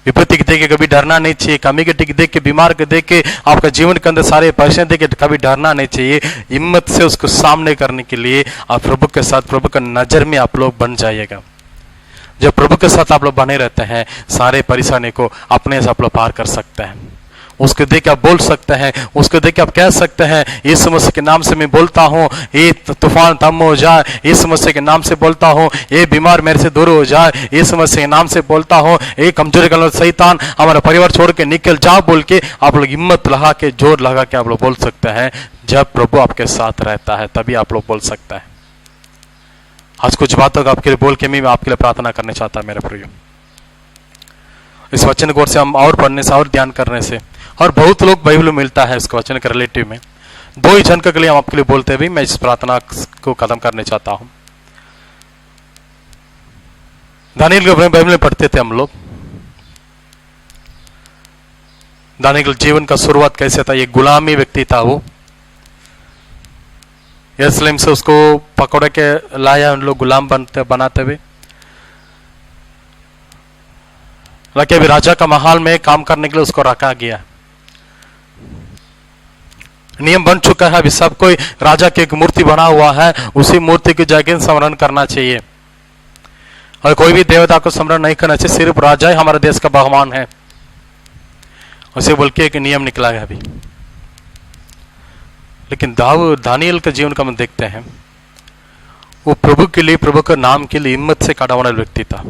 विपत्ति के देख के कभी डरना नहीं चाहिए, कमी के देख के, बीमार के देख के, आपका जीवन के अंदर सारे परेशानी देख के कभी डरना नहीं चाहिए। हिम्मत से उसको सामने करने के लिए आप प्रभु के साथ, प्रभु का नजर में आप लोग बन जाइएगा। जब प्रभु के साथ आप लोग बने रहते हैं, सारे परेशानी को अपने से आप लोग पार कर सकते हैं। उसको देख के आप बोल सकते हैं, उसको देख के आप कह सकते हैं, इस समस्या के नाम से मैं बोलता हूँ, ये तूफान थम हो जाए, इस समस्या के नाम से बोलता हूँ, ये बीमार मेरे से दूर हो जाए, इस समस्या के नाम से बोलता हूँ, ये कमजोरी का शैतान हमारा परिवार छोड़ के निकल जाओ बोल के आप लोग हिम्मत लगा के, जोर लगा के आप लोग बोल सकते हैं। जब प्रभु आपके साथ रहता है तभी आप लोग बोल सकते हैं। आज कुछ बातों का आपके लिए बोल के मैं आपके लिए प्रार्थना करना चाहता मेरे प्रियो। इस वचन को से हम और पढ़ने से और ध्यान करने से, और बहुत लोग बाइबल में मिलता है इसको वचन के रिलेटिव में, दो ही जन के लिए हम आपके लिए बोलते हुए मैं इस प्रार्थना को खत्म करने चाहता हूं। दानिएल के बाइबल में पढ़ते थे हम लोग, दानिएल के जीवन का शुरुआत कैसे था। ये गुलामी व्यक्ति था, वो यरूशलेम से उसको पकड़ के लाया उन लोग गुलाम बनाते हुए, लगे अभी राजा का महल में काम करने के लिए उसको रखा गया। नियम बन चुका है, अभी सब कोई राजा की एक मूर्ति बना हुआ है, उसी मूर्ति की जगह स्मरण करना चाहिए, और कोई भी देवता को स्मरण नहीं करना चाहिए, सिर्फ राजा ही हमारे देश का भगवान है, उसे बोल के एक नियम निकला है अभी। लेकिन दानिएल के जीवन का हम देखते हैं, वो प्रभु के लिए, प्रभु के नाम के लिए हिम्मत से खड़ा होने वाला व्यक्ति था।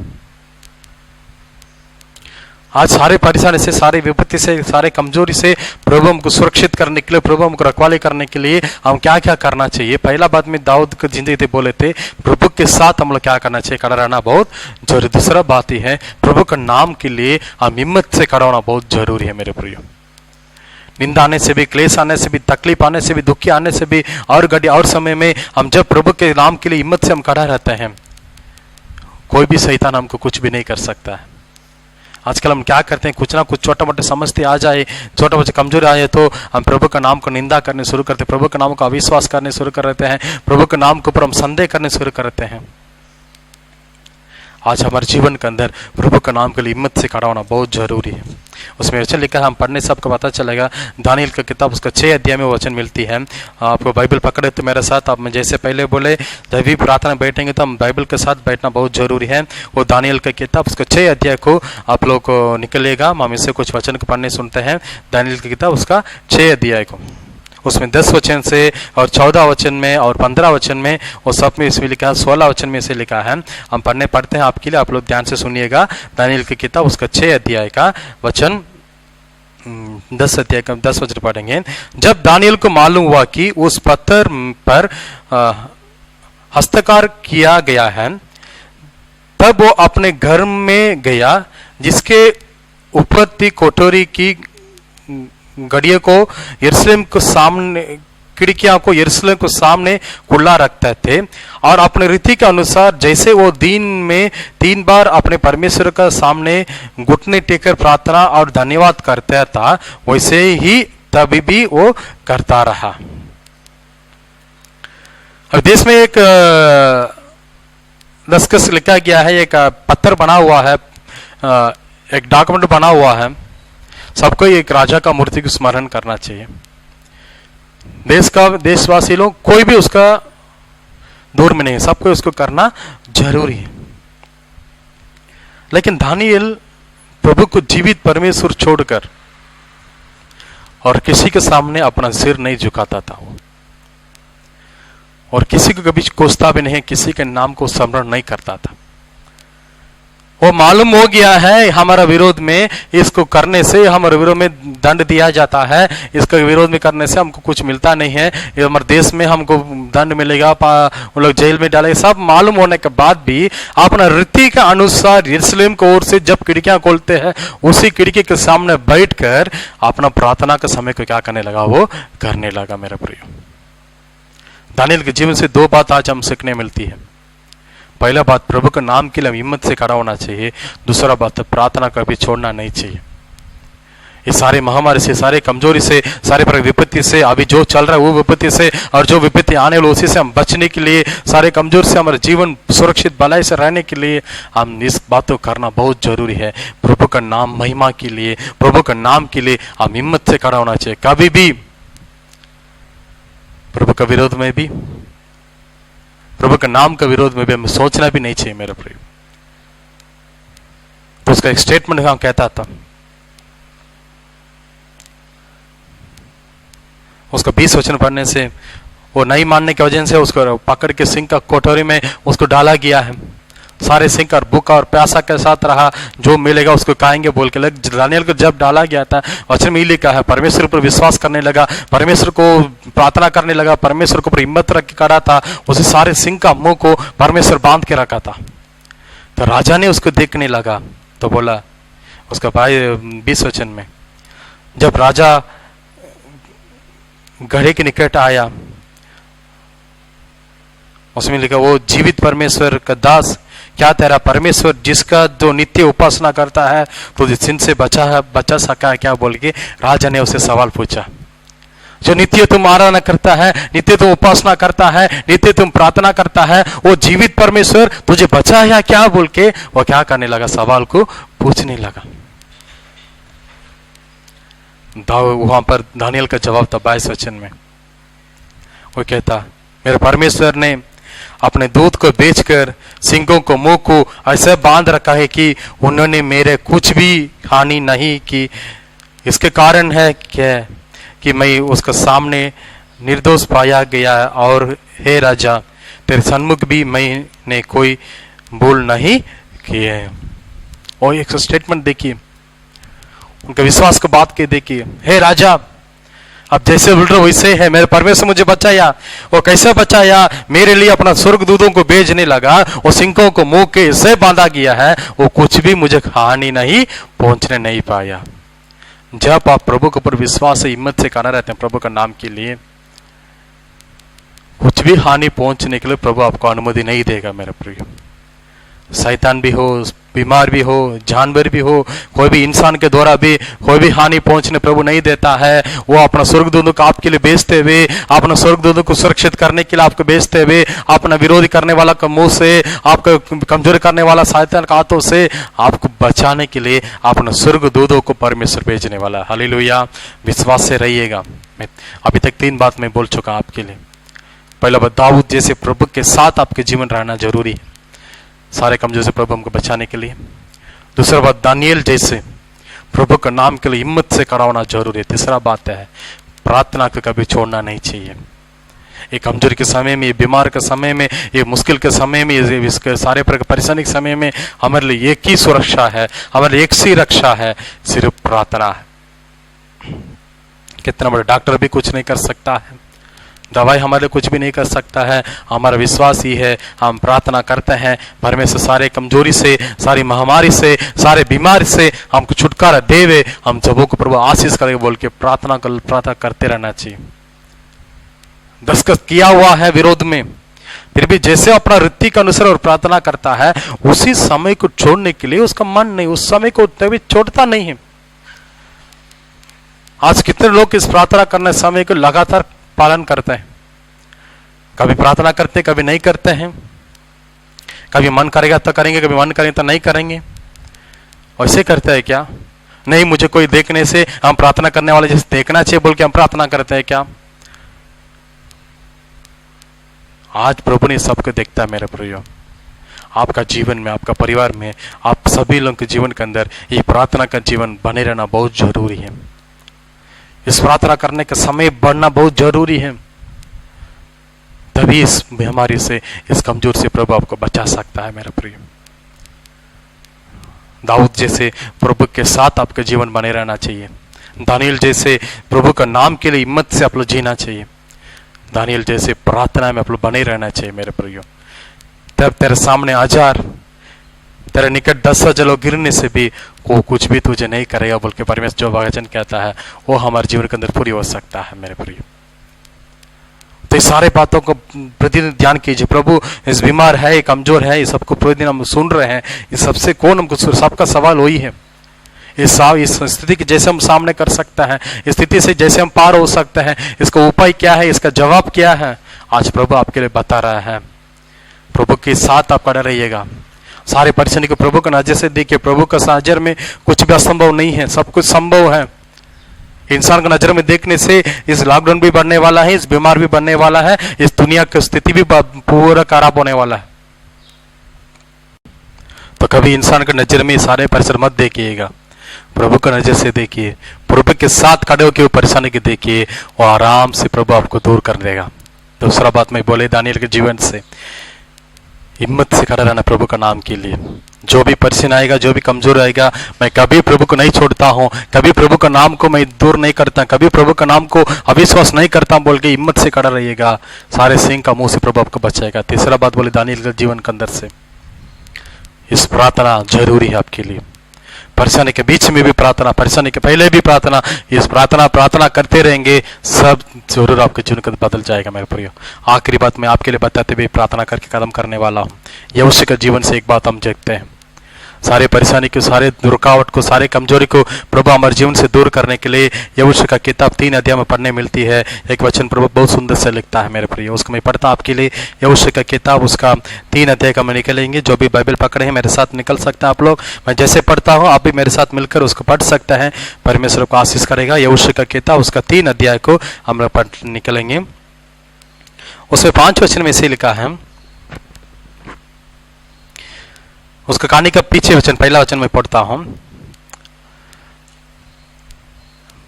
आज सारे परेशानी से, सारे विपत्ति से, सारे कमजोरी से प्रभु हमको सुरक्षित करने के लिए, प्रभु हमको रखवाली करने के लिए हम क्या क्या करना चाहिए। पहला बात में दाऊद की जिंदगी थे बोले थे, प्रभु के साथ हम लोग क्या करना चाहिए, खड़ा रहना बहुत जरूरी। दूसरा बात ही है, प्रभु का नाम के लिए हम हिम्मत से खड़ा होना बहुत जरूरी है मेरे प्रियो। निंदा आने से भी, क्लेश आने से भी, तकलीफ आने से भी, दुखी आने से भी, और घड़ी और समय में हम जब प्रभु के नाम के लिए हिम्मत से हम खड़ा रहते हैं, कोई भी शैतान हमको कुछ भी नहीं कर सकता है। आजकल हम क्या करते हैं, कुछ ना कुछ छोटा मोटे समझते आ जाए, छोटा मोटा कमजोरी आ जाए तो हम प्रभु का नाम को निंदा करने शुरू करते हैं, प्रभु के नाम को अविश्वास करने शुरू कर देते हैं, प्रभु के नाम के ऊपर हम संदेह करने शुरू करते हैं। आज हमारे जीवन के अंदर प्रभु का नाम के लिए हिम्मत से खड़ा होना बहुत जरूरी है। उसमें वचन लिखा है, हम पढ़ने से आपको पता चलेगा। दानिएल का किताब उसका 6 अध्याय में वचन मिलती है। आपको बाइबल पकड़े तो मेरे साथ, आप जैसे पहले बोले, जब भी प्रार्थना बैठेंगे तो हम बाइबल के साथ बैठना बहुत जरूरी है। वो दानिएल का किताब उसका 6 अध्याय को आप लोग को निकलेगा, हम इससे कुछ वचन को पढ़ने सुनते हैं। दानिएल की किताब उसका 6 अध्याय को, उसमें 10 वचन से और 14 वचन में और 15 वचन में, और सब में इसमें लिखा है, 16 वचन में से लिखा है। हम पढ़ते हैं आपके लिए, आप लोग ध्यान से सुनिएगा। दानिएल की किताब उसका 6 अध्याय का वचन 10 अध्याय का 10 वचन पढ़ेंगे। जब दानिएल को मालूम हुआ कि उस पत्थर पर हस्तकार किया गया है, तब वो अपने घर में गया, जिसके ऊपर थी कोठरी की गड़ियों को यरूशलेम को सामने, खिड़कियां को यरूशलेम को सामने खुला रखते थे, और अपने रीति के अनुसार जैसे वो दिन में 3 बार अपने परमेश्वर का सामने घुटने टेकर प्रार्थना और धन्यवाद करता था, वैसे ही तभी भी वो करता रहा। और देश में एक दस्तखत लिखा गया है, एक पत्थर बना हुआ है, एक डॉक्यूमेंट बना हुआ है, सबको एक राजा का मूर्ति को स्मरण करना चाहिए। देशवासी लोग कोई भी उसका दूर में नहीं, सबको उसको करना जरूरी है। लेकिन दानिएल प्रभु को जीवित परमेश्वर छोड़कर और किसी के सामने अपना सिर नहीं झुकाता था वो, और किसी को कभी कोसता भी नहीं, किसी के नाम को स्मरण नहीं करता था। वो मालूम हो गया है हमारा विरोध में, इसको करने से हमारे विरोध में दंड दिया जाता है, इसका विरोध में करने से हमको कुछ मिलता नहीं है, ये हमारे देश में हमको दंड मिलेगा, उन लोग जेल में डालेंगे, सब मालूम होने के बाद भी अपना रीति के अनुसार यरूशलेम की ओर से जब खिड़कियां खोलते हैं उसी खिड़की के सामने बैठकर अपना प्रार्थना के समय को क्या करने लगा, वो करने लगा। मेरे प्रिय, दानियेल के जीवन से दो बात आज हम सीखने मिलती है। पहला बात, प्रभु के नाम के लिए हिम्मत से खड़ा होना चाहिए। दूसरा बात, प्रार्थना कभी छोड़ना नहीं चाहिए। ये सारे महामारी से, सारे कमजोरी से, सारे विपत्ति से, अभी जो चल रहा है वो विपत्ति से और जो विपत्ति आने वाली उसी से हम बचने के लिए, सारे कमजोर से हमारे जीवन सुरक्षित भलाई से रहने के लिए हम इस बात को करना बहुत जरूरी है। प्रभु का नाम महिमा के लिए, प्रभु का नाम के लिए हम हिम्मत से खड़ा होना चाहिए। कभी भी प्रभु का विरोध में भी, प्रभु के नाम का विरोध में भी हमें सोचना भी नहीं चाहिए। मेरे प्रिय, तो उसका एक स्टेटमेंट हम कहता था, उसको 20 वचन पढ़ने से, वो नहीं मानने की वजह से उसको पकड़ के सिंह का कोठरी में उसको डाला गया है। सारे सिंह और भूखा और प्यासा के साथ रहा, जो मिलेगा उसको खाएंगे बोल के लग। दानियेल को जब डाला गया था, वचन में लिखा है, परमेश्वर पर विश्वास करने लगा, परमेश्वर को प्रार्थना करने लगा, परमेश्वर को हिम्मत रख के खड़ा था, उसे सारे सिंह का मुंह को परमेश्वर बांध के रखा था। तो राजा ने उसको देखने लगा तो बोला, उसका भाई 20 वचन में, जब राजा घड़े के निकट आया, उसमें लिखा, वो जीवित परमेश्वर का दास, क्या तेरा परमेश्वर जिसका जो नित्य उपासना करता है तो सिंह से बचा सका है क्या, बोल के राजा ने उसे सवाल पूछा। जो नित्य तुम आराधना करता है, नित्य तुम उपासना करता है, नित्य तुम प्रार्थना करता है, वो जीवित परमेश्वर तुझे बचा या क्या, बोल के वो क्या करने लगा, सवाल को पूछने लगा। वहां पर दानियेल का जवाब था 22 वचन में, वो कहता, मेरे परमेश्वर ने अपने दूध को बेचकर सिंहों को मुंह को ऐसे बांध रखा है कि उन्होंने मेरे कुछ भी हानि नहीं की। इसके कारण है क्या कि मैं उसके सामने निर्दोष पाया गया, और हे राजा, तेरे सन्मुख भी मैंने कोई भूल नहीं की है। और एक स्टेटमेंट देखिए, उनके विश्वास को बात के देखिए, हे राजा, अब जैसे बोल रहे वैसे है, मेरे परमेश्वर मुझे बचाया। वो कैसे बचाया, मेरे लिए अपना स्वर्गदूतों को भेजने लगा, वो सिंहों को मुंह के से बांधा गया है, वो कुछ भी मुझे हानि नहीं पहुंचने नहीं पाया। जब आप प्रभु के ऊपर विश्वास से हिम्मत से खड़ा रहते हैं प्रभु का नाम के लिए, कुछ भी हानि पहुंचने के लिए प्रभु आपको अनुमति नहीं देगा। मेरे प्रिय, शैतान भी हो, बीमार भी हो, जानवर भी हो, कोई भी इंसान के द्वारा भी कोई भी हानि पहुंचने प्रभु नहीं देता है। वो अपना स्वर्गदूतों को आपके लिए भेजते हुए, अपना स्वर्गदूतों को सुरक्षित करने के लिए आपको भेजते हुए, अपना विरोधी करने वाला का मुंह से, आपको कमजोर करने वाला शैतान के हाथों से आपको बचाने के लिए अपना स्वर्गदूतों को परमेश्वर भेजने वाला। हालेलुया, विश्वास से रहिएगा। मैं अभी तक 3 बात मैं बोल चुका आपके लिए। पहला बात, दाऊद जैसे प्रभु के साथ आपके जीवन रहना जरूरी है, सारे कमजोर से प्रभु हमको बचाने के लिए। दूसरा बात, दानियेल जैसे प्रभु का नाम के लिए हिम्मत से खड़ा होना जरूरी है। तीसरा बात है, प्रार्थना को कभी छोड़ना नहीं चाहिए। ये कमजोरी के समय में, ये बीमार के समय में, ये मुश्किल के समय में, इसके सारे परेशानी के समय में हमारे लिए एक ही सुरक्षा है, हमारे लिए एक सी रक्षा है, सिर्फ प्रार्थना है। कितना बड़ा डॉक्टर भी कुछ नहीं कर सकता है, दवाई हमारे कुछ भी नहीं कर सकता है, हमारा विश्वास ही है। हम प्रार्थना करते हैं, परमेश्वर सारे कमजोरी से, सारी महामारी से, सारे बीमारी से हमको छुटकारा देवे, हम सबों को प्रभु आशीष करेगा बोल के प्रार्थना करते रहना चाहिए। दस्तखत किया हुआ है विरोध में, फिर भी जैसे अपना रीति के अनुसार और प्रार्थना करता है, उसी समय को छोड़ने के लिए उसका मन नहीं, उस समय को तभी छोड़ता नहीं है। आज कितने लोग इस प्रार्थना करने समय को लगातार पालन करते हैं, कभी प्रार्थना करते कभी नहीं करते हैं, कभी मन करेगा तो करेंगे, कभी मन करेंगे तो नहीं करेंगे। ऐसे करते हैं क्या? नहीं, मुझे कोई देखने से हम प्रार्थना करने वाले जैसे देखना चाहिए बोल के हम प्रार्थना करते हैं क्या? आज प्रभु ने सबको देखता है मेरे प्रियो। आपका जीवन में, आपका परिवार में, आप सभी लोगों के जीवन के अंदर ये प्रार्थना का जीवन बने रहना बहुत जरूरी है। इस प्रार्थना करने का समय बढ़ना बहुत जरूरी है, तभी इस बीमारी से, इस कमजोर से प्रभु आपको बचा सकता है मेरे प्रिय। दाऊद जैसे प्रभु के साथ आपका जीवन बने रहना चाहिए। दानियल जैसे प्रभु का नाम के लिए हिम्मत से आप लोग जीना चाहिए। दानियल जैसे प्रार्थना में आप लोग बने रहना चाहिए मेरे प्रियो। तब तेरे सामने 1000, तेरे निकट 10,000 लोग गिरने से भी वो कुछ भी तुझे नहीं करेगा बोल के परमेश्वर जो वचन कहता है वो हमारे जीवन के अंदर पूरी हो सकता है मेरे प्रियो। तो इस सारे बातों को प्रतिदिन ध्यान कीजिए। प्रभु इस बीमार है, ये कमजोर है, ये सबको प्रतिदिन हम सुन रहे हैं, इस सबसे कौन हमको, सबका सवाल वही है। इस स्थिति के जैसे हम सामने कर सकते हैं, इस स्थिति से जैसे हम पार हो सकते हैं, इसका उपाय क्या है, इसका जवाब क्या है, आज प्रभु आपके लिए बता रहा है। प्रभु के साथ आप खड़े रहिएगा। सारी परेशानी को प्रभु का नजर से देखिए। प्रभु का नजर में कुछ भी असंभव नहीं है, सब कुछ संभव है। इंसान का नजर में देखने से इस लॉकडाउन भी बढ़ने वाला है, इस बीमार भी बढ़ने वाला है, इस दुनिया की स्थिति भी पूरा खराब होने वाला है। तो कभी इंसान के नजर में सारे परेशान मत देखिएगा, प्रभु का नजर से देखिए। प्रभु के साथ खड़े होकर परेशानी के देखिए, वो आराम से प्रभु आपको दूर कर देगा। दूसरा बात मैं बोले दानियल के जीवन से, हिम्मत से खड़ा रहना प्रभु का नाम के लिए। जो भी परेशान आएगा, जो भी कमजोर आएगा, मैं कभी प्रभु को नहीं छोड़ता हूँ, कभी प्रभु का नाम को मैं दूर नहीं करता, कभी प्रभु का नाम को अविश्वास नहीं करता बोल के हिम्मत से खड़ा रहिएगा। सारे सिंह का मुंह से प्रभु आपको बचाएगा। तीसरा बात बोले दानियल के जीवन के अंदर से, इस प्रार्थना जरूरी है आपके लिए। परेशानी के बीच में भी प्रार्थना, परेशानी के पहले भी प्रार्थना, इस प्रार्थना करते रहेंगे, सब जरूर आपके जीवन का बदल जाएगा मेरे प्रियो। आखिरी बात मैं आपके लिए बताते हुए प्रार्थना करके खत्म करने वाला हूँ। यहोशू के जीवन से एक बात हम देखते हैं, सारे परेशानी को, सारे रुकावट को, सारे कमजोरी को प्रभु हमारे जीवन से दूर करने के लिए यहोशू का किताब 3 अध्याय में पढ़ने मिलती है। एक वचन प्रभु बहुत सुंदर से लिखता है मेरे प्रियो, उसको मैं पढ़ता आपके लिए। यहोशू का किताब उसका 3 अध्याय का मैं निकलेंगे। जो भी बाइबल पकड़े हैं मेरे साथ निकल सकते हैं आप लोग। मैं जैसे पढ़ता हूँ आप भी मेरे साथ मिलकर उसको पढ़ सकते हैं। परमेश्वर को आशीष करेगा। यहोशू का किताब उसका 3 अध्याय को हम लोग पढ़ निकलेंगे। उसमें 5 वचन में से लिखा है, उसका कहानी का पीछे वचन, पहला वचन में पढ़ता हूं।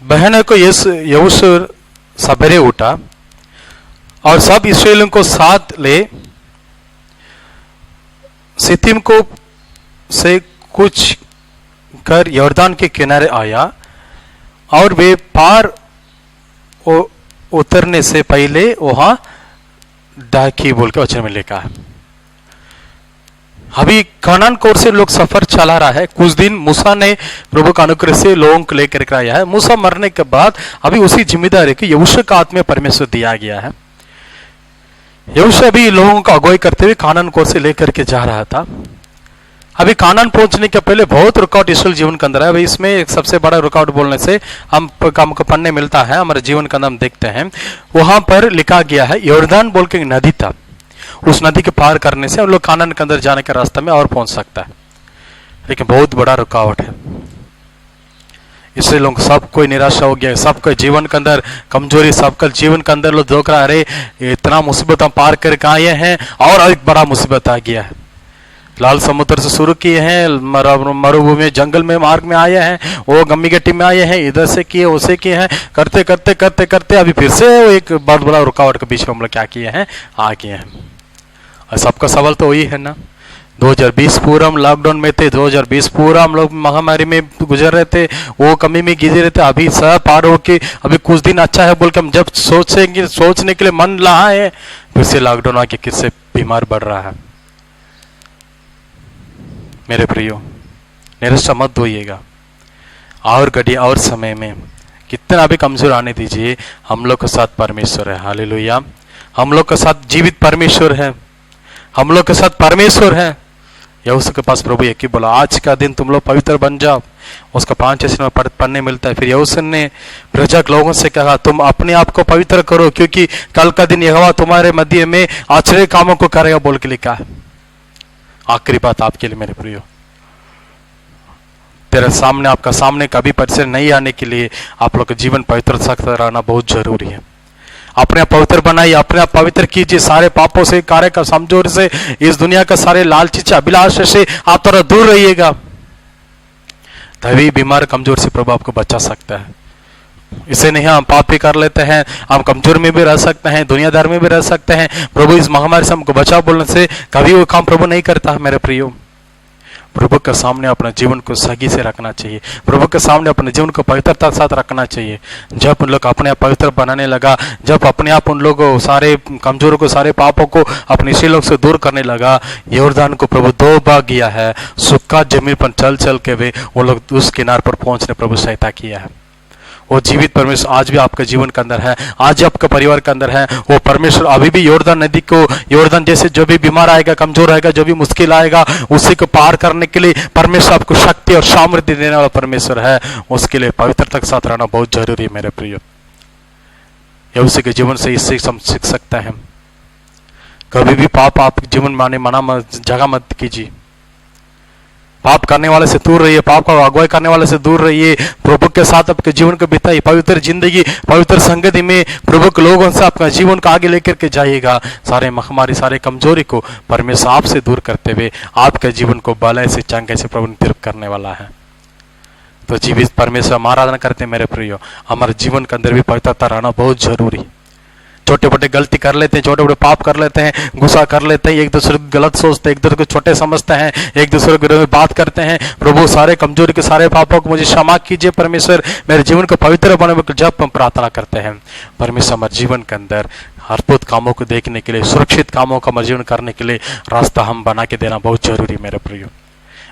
बहनों को यहोशू सवेरे उठा और सब इस्राएलियों को साथ ले सित्तीम को से कुछ कर यॉर्दान के किनारे आया और वे पार उतरने से पहले वहां डाकी बोल के वचन में लिखा है। अभी कनान कोर से लोग सफर चला रहा है। कुछ दिन मूसा ने प्रभु का अनुग्रह से लोगों को लेकर आया है। मूसा मरने के बाद अभी उसी जिम्मेदारी को यहोशू का हाथ में परमेश्वर दिया गया है। यहोशू अभी लोगों का अगुवाई करते हुए कनान कोर से लेकर के जा रहा था। अभी कानान पहुंचने के पहले बहुत रुकावट इसराइल जीवन के अंदर है। अभी इसमें एक सबसे बड़ा रुकावट बोलने से हमको पढ़ने मिलता है, हमारे जीवन का नाम देखते हैं। वहां पर लिखा गया है यॉर्दान बोल के नदी था, उस नदी के पार करने से हम लोग कानान के अंदर जाने के रास्ते में और पहुंच सकता है, लेकिन बहुत बड़ा रुकावट है। इसलिए लोग सब कोई निराशा हो गया, सबके जीवन के अंदर कमजोरी, सबका जीवन के अंदर लोग देख रहा, अरे इतना मुसीबत हम पार करके आए हैं और एक बड़ा मुसीबत आ गया है। लाल समुद्र से शुरू किए हैं, मरुभूमि जंगल में मार्ग में आए हैं, वो गम्मी गट्टी में आए हैं, इधर से किए उसे किए हैं, करते करते करते करते अभी फिर से एक बहुत बड़ा रुकावट के बीच में हम लोग क्या किए हैं, आ गए हैं। और सबका सवाल तो वही है ना, 2020 पूरा हम लॉकडाउन में थे, 2020 पूरा हम लोग महामारी में गुजर रहे थे, वो कमी में गिरे रहे थे। अभी सब पार होके अभी कुछ दिन अच्छा है बोल के हम जब सोचने के लिए मन रहा है, फिर से लॉकडाउन आके किससे बीमार बढ़ रहा है। मेरे प्रियो, निराशा मत होइएगा, और घड़ी और समय में कितना भी कमजोर आने दीजिए, हम लोग के साथ परमेश्वर है। हालेलुया, हम लोग के साथ जीवित परमेश्वर है, हम लोग के साथ परमेश्वर है। यहोशू के पास प्रभु एक ही बोला, आज का दिन तुम लोग पवित्र बन जाओ। उसका 5 वचन में पढ़ने मिलता है। फिर यहोशू ने प्रजा के लोगों से कहा, तुम अपने आप को पवित्र करो, क्योंकि कल का दिन यहोवा तुम्हारे मध्य में आश्चर्य कामों को करेगा बोल के लिखा है। आखिरी बात आपके लिए मेरे प्रियो, तेरे सामने, आपका सामने कभी परेशानी नहीं आने के लिए आप लोग का जीवन पवित्र रहना बहुत जरूरी है। अपने आप पवित्र बनाइए, अपने आप पवित्र कीजिए, सारे पापों से, कार्य का कमजोर से, इस दुनिया का सारे लालची अभिलाष से आप थोड़ा दूर रहिएगा, तभी बीमार कमजोर से प्रभु आपको बचा सकता है। इसे नहीं हम पाप भी कर लेते हैं, हम कमजोर में भी रह सकते हैं, दुनियादार में भी रह सकते हैं। प्रभु इस महामारी से हमको बचाओ बोलने से कभी वो काम प्रभु नहीं करता है मेरे प्रियो। प्रभु के सामने अपने जीवन को सही से रखना चाहिए, प्रभु के सामने अपने जीवन को पवित्रता के साथ रखना चाहिए। जब उन लोग अपने आप पवित्र बनाने लगा, जब अपने आप उन लोगों सारे कमजोरों को, सारे पापों को अपने शीलों से दूर करने लगा, यॉर्दान को प्रभु 2 बार गया है, सूखा जमीन पर चल चल के वे वो लोग उस किनार पर पहुंचने प्रभु सहायता किया है। वो जीवित परमेश्वर आज भी आपके जीवन के अंदर है, आज आपके परिवार के अंदर है। वो परमेश्वर अभी भी यॉर्दान नदी को, यॉर्दान जैसे जो भी बीमार आएगा, कमजोर आएगा, जो भी मुश्किल आएगा, उसी को पार करने के लिए परमेश्वर आपको शक्ति और सामर्थ्य देने वाला परमेश्वर है। उसके लिए पवित्रता के साथ रहना बहुत जरूरी है मेरे प्रिय। यह उसी के जीवन से इससे हम सीख सकते हैं। कभी भी पाप आप जीवन में आने मना जगह मत कीजिए। पाप करने वाले से दूर रहिए, पाप का अगुवाई करने वाले से दूर रहिए। प्रभु के साथ आपके जीवन को बिताइए, पवित्र जिंदगी, पवित्र संगति में प्रभु के लोगों से आपका जीवन को आगे लेकर के जाइएगा। सारे महामारी, सारे कमजोरी को परमेश्वर आपसे दूर करते हुए आपके जीवन को भले से चंगे से प्रभु तृप्त करने वाला है। तो जीवित परमेश्वर हम आराधना करते हैं मेरे प्रियो। हमारे जीवन के अंदर भी पवित्रता रहना बहुत जरूरी। छोटे मोटे गलती कर लेते हैं, छोटे मोटे पाप कर लेते हैं, गुस्सा कर लेते हैं, एक दूसरे को गलत सोचते हैं, एक दूसरे को छोटे समझते हैं, एक दूसरे के विरोध में बात करते हैं। प्रभु सारे कमजोरी के, सारे पापों को मुझे क्षमा कीजिए परमेश्वर, मेरे जीवन को पवित्र बनाने के जब हम प्रार्थना करते हैं परमेश्वर हमारे जीवन के अंदर अद्भुत कामों को देखने के लिए, सुरक्षित कामों का हमारे जीवन करने के लिए रास्ता हम बना के देना बहुत जरूरी मेरे प्रियो।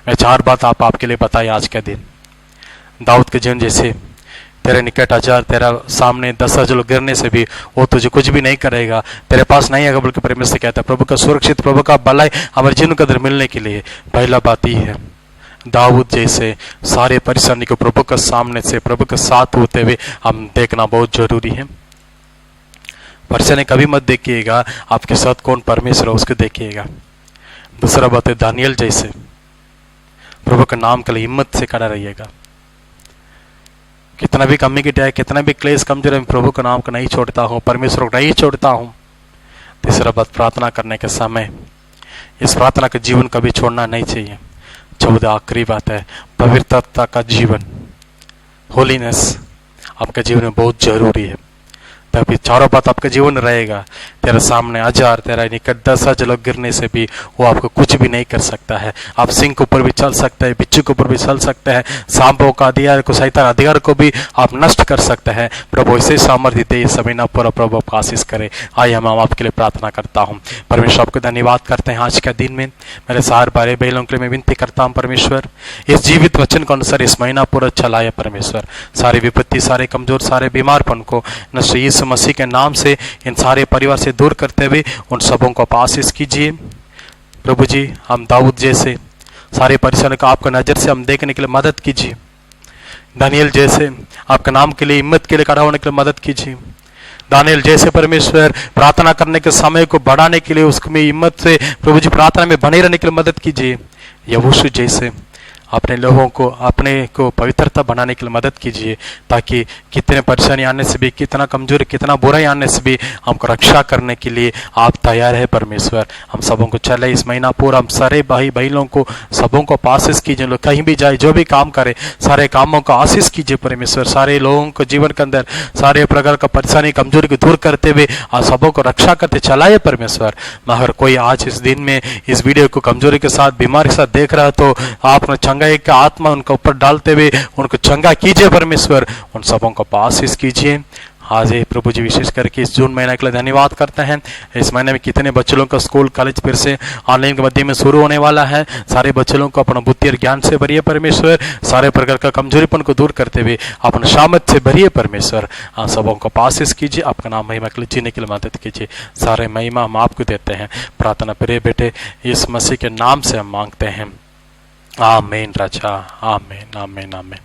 मैं 4 बात आपके लिए बताई आज के दिन। दाऊद के जीवन जैसे, तेरे निकट 1000, तेरा सामने 10,000 लोग गिरने से भी वो तुझे कुछ भी नहीं करेगा, तेरे पास नहीं आएगा, बल्कि परमेश्वर कहता है प्रभु का सुरक्षित, प्रभु का भलाई हमारे जीवन के अंदर मिलने के लिए पहला बात ही है दाऊद जैसे सारे परेशानी को प्रभु के सामने से, प्रभु के साथ होते हुए हम देखना बहुत जरूरी है। परेशानी कभी मत देखिएगा, आपके साथ कौन परमेश्वर है उसको देखिएगा। दूसरा बात है दानियल जैसे प्रभु के नाम के लिए हिम्मत से खड़ा रहिएगा। कितना भी कमी की टाइम, कितना भी क्लेश कमजोर है, प्रभु का नाम को नहीं छोड़ता हूँ, परमेश्वर को नहीं छोड़ता हूँ। तीसरा बात, प्रार्थना करने के समय इस प्रार्थना का जीवन कभी छोड़ना नहीं चाहिए। 14 आखिरी बात है पवित्रता का जीवन, होलीनेस आपके जीवन में बहुत जरूरी है। तभी चारों बात आपके जीवन में रहेगा। तेरे सामने 1000, तेरा निकट 10,000 लोग गिरने से भी वो आपको कुछ भी नहीं कर सकता है। आप सिंह के ऊपर भी चल सकते हैं, बिच्छू के ऊपर भी चल सकते हैं, सांपों का अधिकार को, शैतान अधिकार को भी आप नष्ट कर सकते हैं। प्रभु ऐसे सामर्थ्य दे, समय ना पूरा प्रभु आपको आशीष करे। आइए हम आपके लिए प्रार्थना करता हूँ। परमेश्वर आपको धन्यवाद करते हैं आज के दिन में। मेरे सारे भाई बहनों के लिए मैं विनती करता हूँ परमेश्वर, इस जीवित वचन के अनुसार इस महीना पूरा चलाए परमेश्वर। सारी विपत्ति, सारे कमजोर, सारे बीमारपन को नष्ट यीशु मसीह के नाम से इन सारे परिवार से दूर करते हुए उन सबों को आप आशीष कीजिए। प्रभु जी हम दाऊद जैसे सारे परेशानी को आपका नजर से हम देखने के लिए मदद कीजिए। दानियल जैसे आपके नाम के लिए, हिम्मत के लिए खड़ा होने के लिए मदद कीजिए। दानियल जैसे परमेश्वर प्रार्थना करने के समय को बढ़ाने के लिए उसमें हिम्मत से प्रभु जी प्रार्थना में बने रहने के लिए मदद कीजिए। यहोशू जैसे अपने लोगों को, अपने को पवित्रता बनाने के लिए मदद कीजिए, ताकि कितने परेशानी आने से भी, कितना कमजोरी, कितना बुराई आने से भी हमको रक्षा करने के लिए आप तैयार है परमेश्वर। हम सबों को चले इस महीना पूरा, हम सारे भाई बहनों को सबों को आशीष कीजिए। लोग कहीं भी जाए, जो भी काम करे, सारे कामों को आशीष कीजिए परमेश्वर। सारे लोगों को जीवन के अंदर सारे प्रकार का परेशानी, कमजोरी को दूर करते हुए आप सबों को रक्षा करते चलाए परमेश्वर। मगर कोई आज इस दिन में इस वीडियो को कमजोरी के साथ, बीमारी के साथ देख रहा है, तो आपने चंगा एक आत्मा उनके ऊपर डालते हुए उनको चंगा कीजिए परमेश्वर। उन सबों को आशीष कीजिए। आज ये प्रभु जी विशेष करके इस जून महीने के लिए धन्यवाद करते हैं। इस महीने में कितने बच्चों का स्कूल कॉलेज फिर से ऑनलाइन के माध्यम में शुरू होने वाला है। सारे बच्चों को अपना बुद्धि और ज्ञान से भरिए परमेश्वर। सारे प्रकार का कमजोरीपन को दूर करते हुए अपना सामर्थ से भरिए परमेश्वर। आप सबों को आशीष कीजिए। आपका नाम महिमा के लिए जीने के लिए मदद कीजिए। सारे महिमा हम आपको देते हैं। प्रार्थना प्रिय बेटे इस मसीह के नाम से हम मांगते हैं, आमीन राजा, आमीन आमीन आमीन।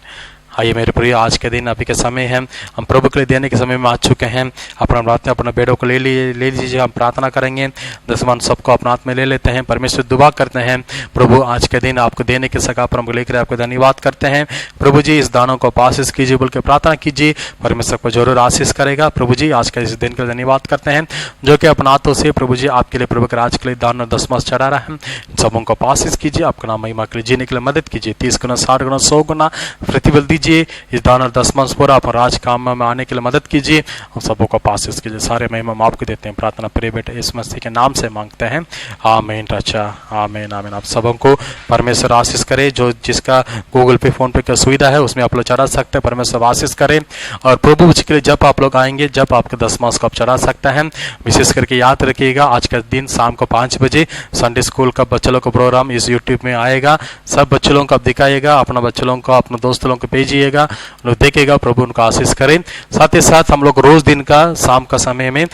आइए मेरे प्रिय आज के दिन अभी के समय है, हम प्रभु के लिए देने के समय में आ चुके हैं। अपना प्रार्थना अपने बेटों को ले लीजिए। हम प्रार्थना करेंगे। दसमान सबको अपना हाथ में ले लेते हैं। परमेश्वर दुआ करते हैं प्रभु आज के दिन आपको देने के सका पर हमको लेकर आपको धन्यवाद करते हैं। प्रभु जी इस दानों को आशीष कीजिए, बोल के प्रार्थना कीजिए। परमेश्वर को जरूर आशीष करेगा। प्रभु जी आज के इस दिन के लिए धन्यवाद करते हैं, जो कि अपना हाथों से प्रभु जी आपके लिए, प्रभु के राज के लिए दान और दसमां चढ़ा रहा है। सबों को आशीष कीजिए। आपका नाम महिमा के लिए जीने के लिए मदद कीजिए। 30 गुना, 60 गुना, 100 गुना प्रतिफल दीजिए कीजिए, इस दान और दसमांश पूरा अपने राज काम में आने के लिए मदद कीजिए। हम सबों को पास इसके लिए सारे महिमा हम आपको देते हैं। प्रार्थना प्रिय बेटे इस मसीह के नाम से मांगते हैं, आमीन। रचा आमीन आमीन। आप सबों को परमेश्वर आशीष करे। जो जिसका गूगल पे फोन पे की सुविधा है उसमें आप लोग चढ़ा सकते हैं। परमेश्वर आशीष करें। और प्रभु जी के लिए जब आप लोग आएंगे, जब आपके दसमांश को आप चढ़ा सकते हैं, विशेष करके याद रखिएगा आज का दिन शाम को 5 बजे संडे स्कूल का बच्चों का प्रोग्राम इस यूट्यूब में आएगा। सब बच्चों को आप दिखाइएगा, अपना बच्चों को अपने दोस्तों को भेजिएगा, लोग देखेगा। प्रभु उनको आशीष करें। साथ ही साथ हम लोग रोज दिन का शाम का समय में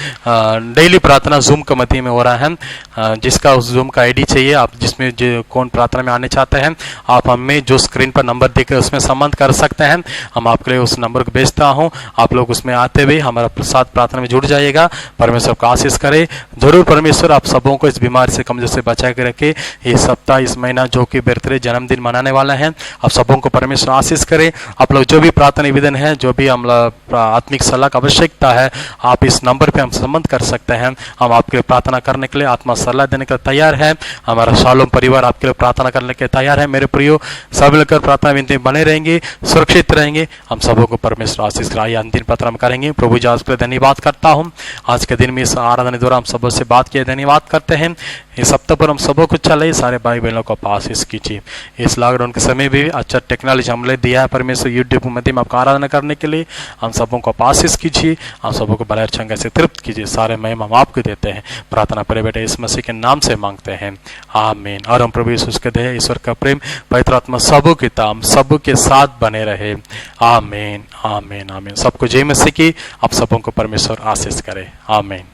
डेली प्रार्थना जूम कमेटी में हो रहा है। जिसका उस जूम का आईडी चाहिए, आप जिसमें जो कौन प्रार्थना में आने चाहते हैं, आप हमें जो स्क्रीन पर नंबर देकर उसमें संबंध कर सकते हैं। हम आपके लिए उस नंबर को भेजता हूं। आप लोग उसमें आते हुए हमारा साथ प्रार्थना में जुड़ जाइएगा। परमेश्वर को आशीष करे। जरूर परमेश्वर आप सबों को इस बीमारी से कमजोर से बचा के रखे। ये सप्ताह, इस महीना जो कि बर्थडे जन्मदिन मनाने वाला है, आप सबों को परमेश्वर आशीष करे। आप लोग जो भी प्रार्थना निवेदन है, जो भी हम आत्मिक सलाह की आवश्यकता है, आप इस नंबर पे हम संबंध कर सकते हैं। हम आपके लिए प्रार्थना करने के लिए, आत्मा सलाह देने के लिए तैयार है। हमारा शालोम परिवार आपके लिए प्रार्थना करने के लिए तैयार है। मेरे प्रियो, सब मिलकर प्रार्थना विनती बने रहेंगे, सुरक्षित रहेंगे। हम सबों को परमेश्वर आशीष कराइए। अंतिम प्रार्थना में करेंगे। प्रभु जी आज के लिए धन्यवाद करता हूँ। आज के दिन में इस आराधना द्वारा हम सबों से बात किए, धन्यवाद करते हैं। इस सप्ताह पर हम सबों को चले, सारे भाई बहनों को आशीष कीजिए। इस लॉकडाउन के समय भी अच्छा टेक्नोलॉजी हमने दिया है परमेश्वर, यूट्यूब के माध्यम आपका आराधना करने के लिए। हम सबों को आशीष कीजिए, हम सबों को भले चंगे से तृप्त कीजिए। सारे महिमा हम आपको देते हैं। प्रार्थना प्रिय बेटे इस मसीह के नाम से मांगते हैं, आमीन। और हम प्रभु यीशु के देह, ईश्वर का प्रेम, पवित्र आत्मा सबों के ताम सबों के साथ बने रहे, आमीन आमीन आमीन। सबको जय मसीह की। आप सबों को परमेश्वर आशीष करे, आमीन।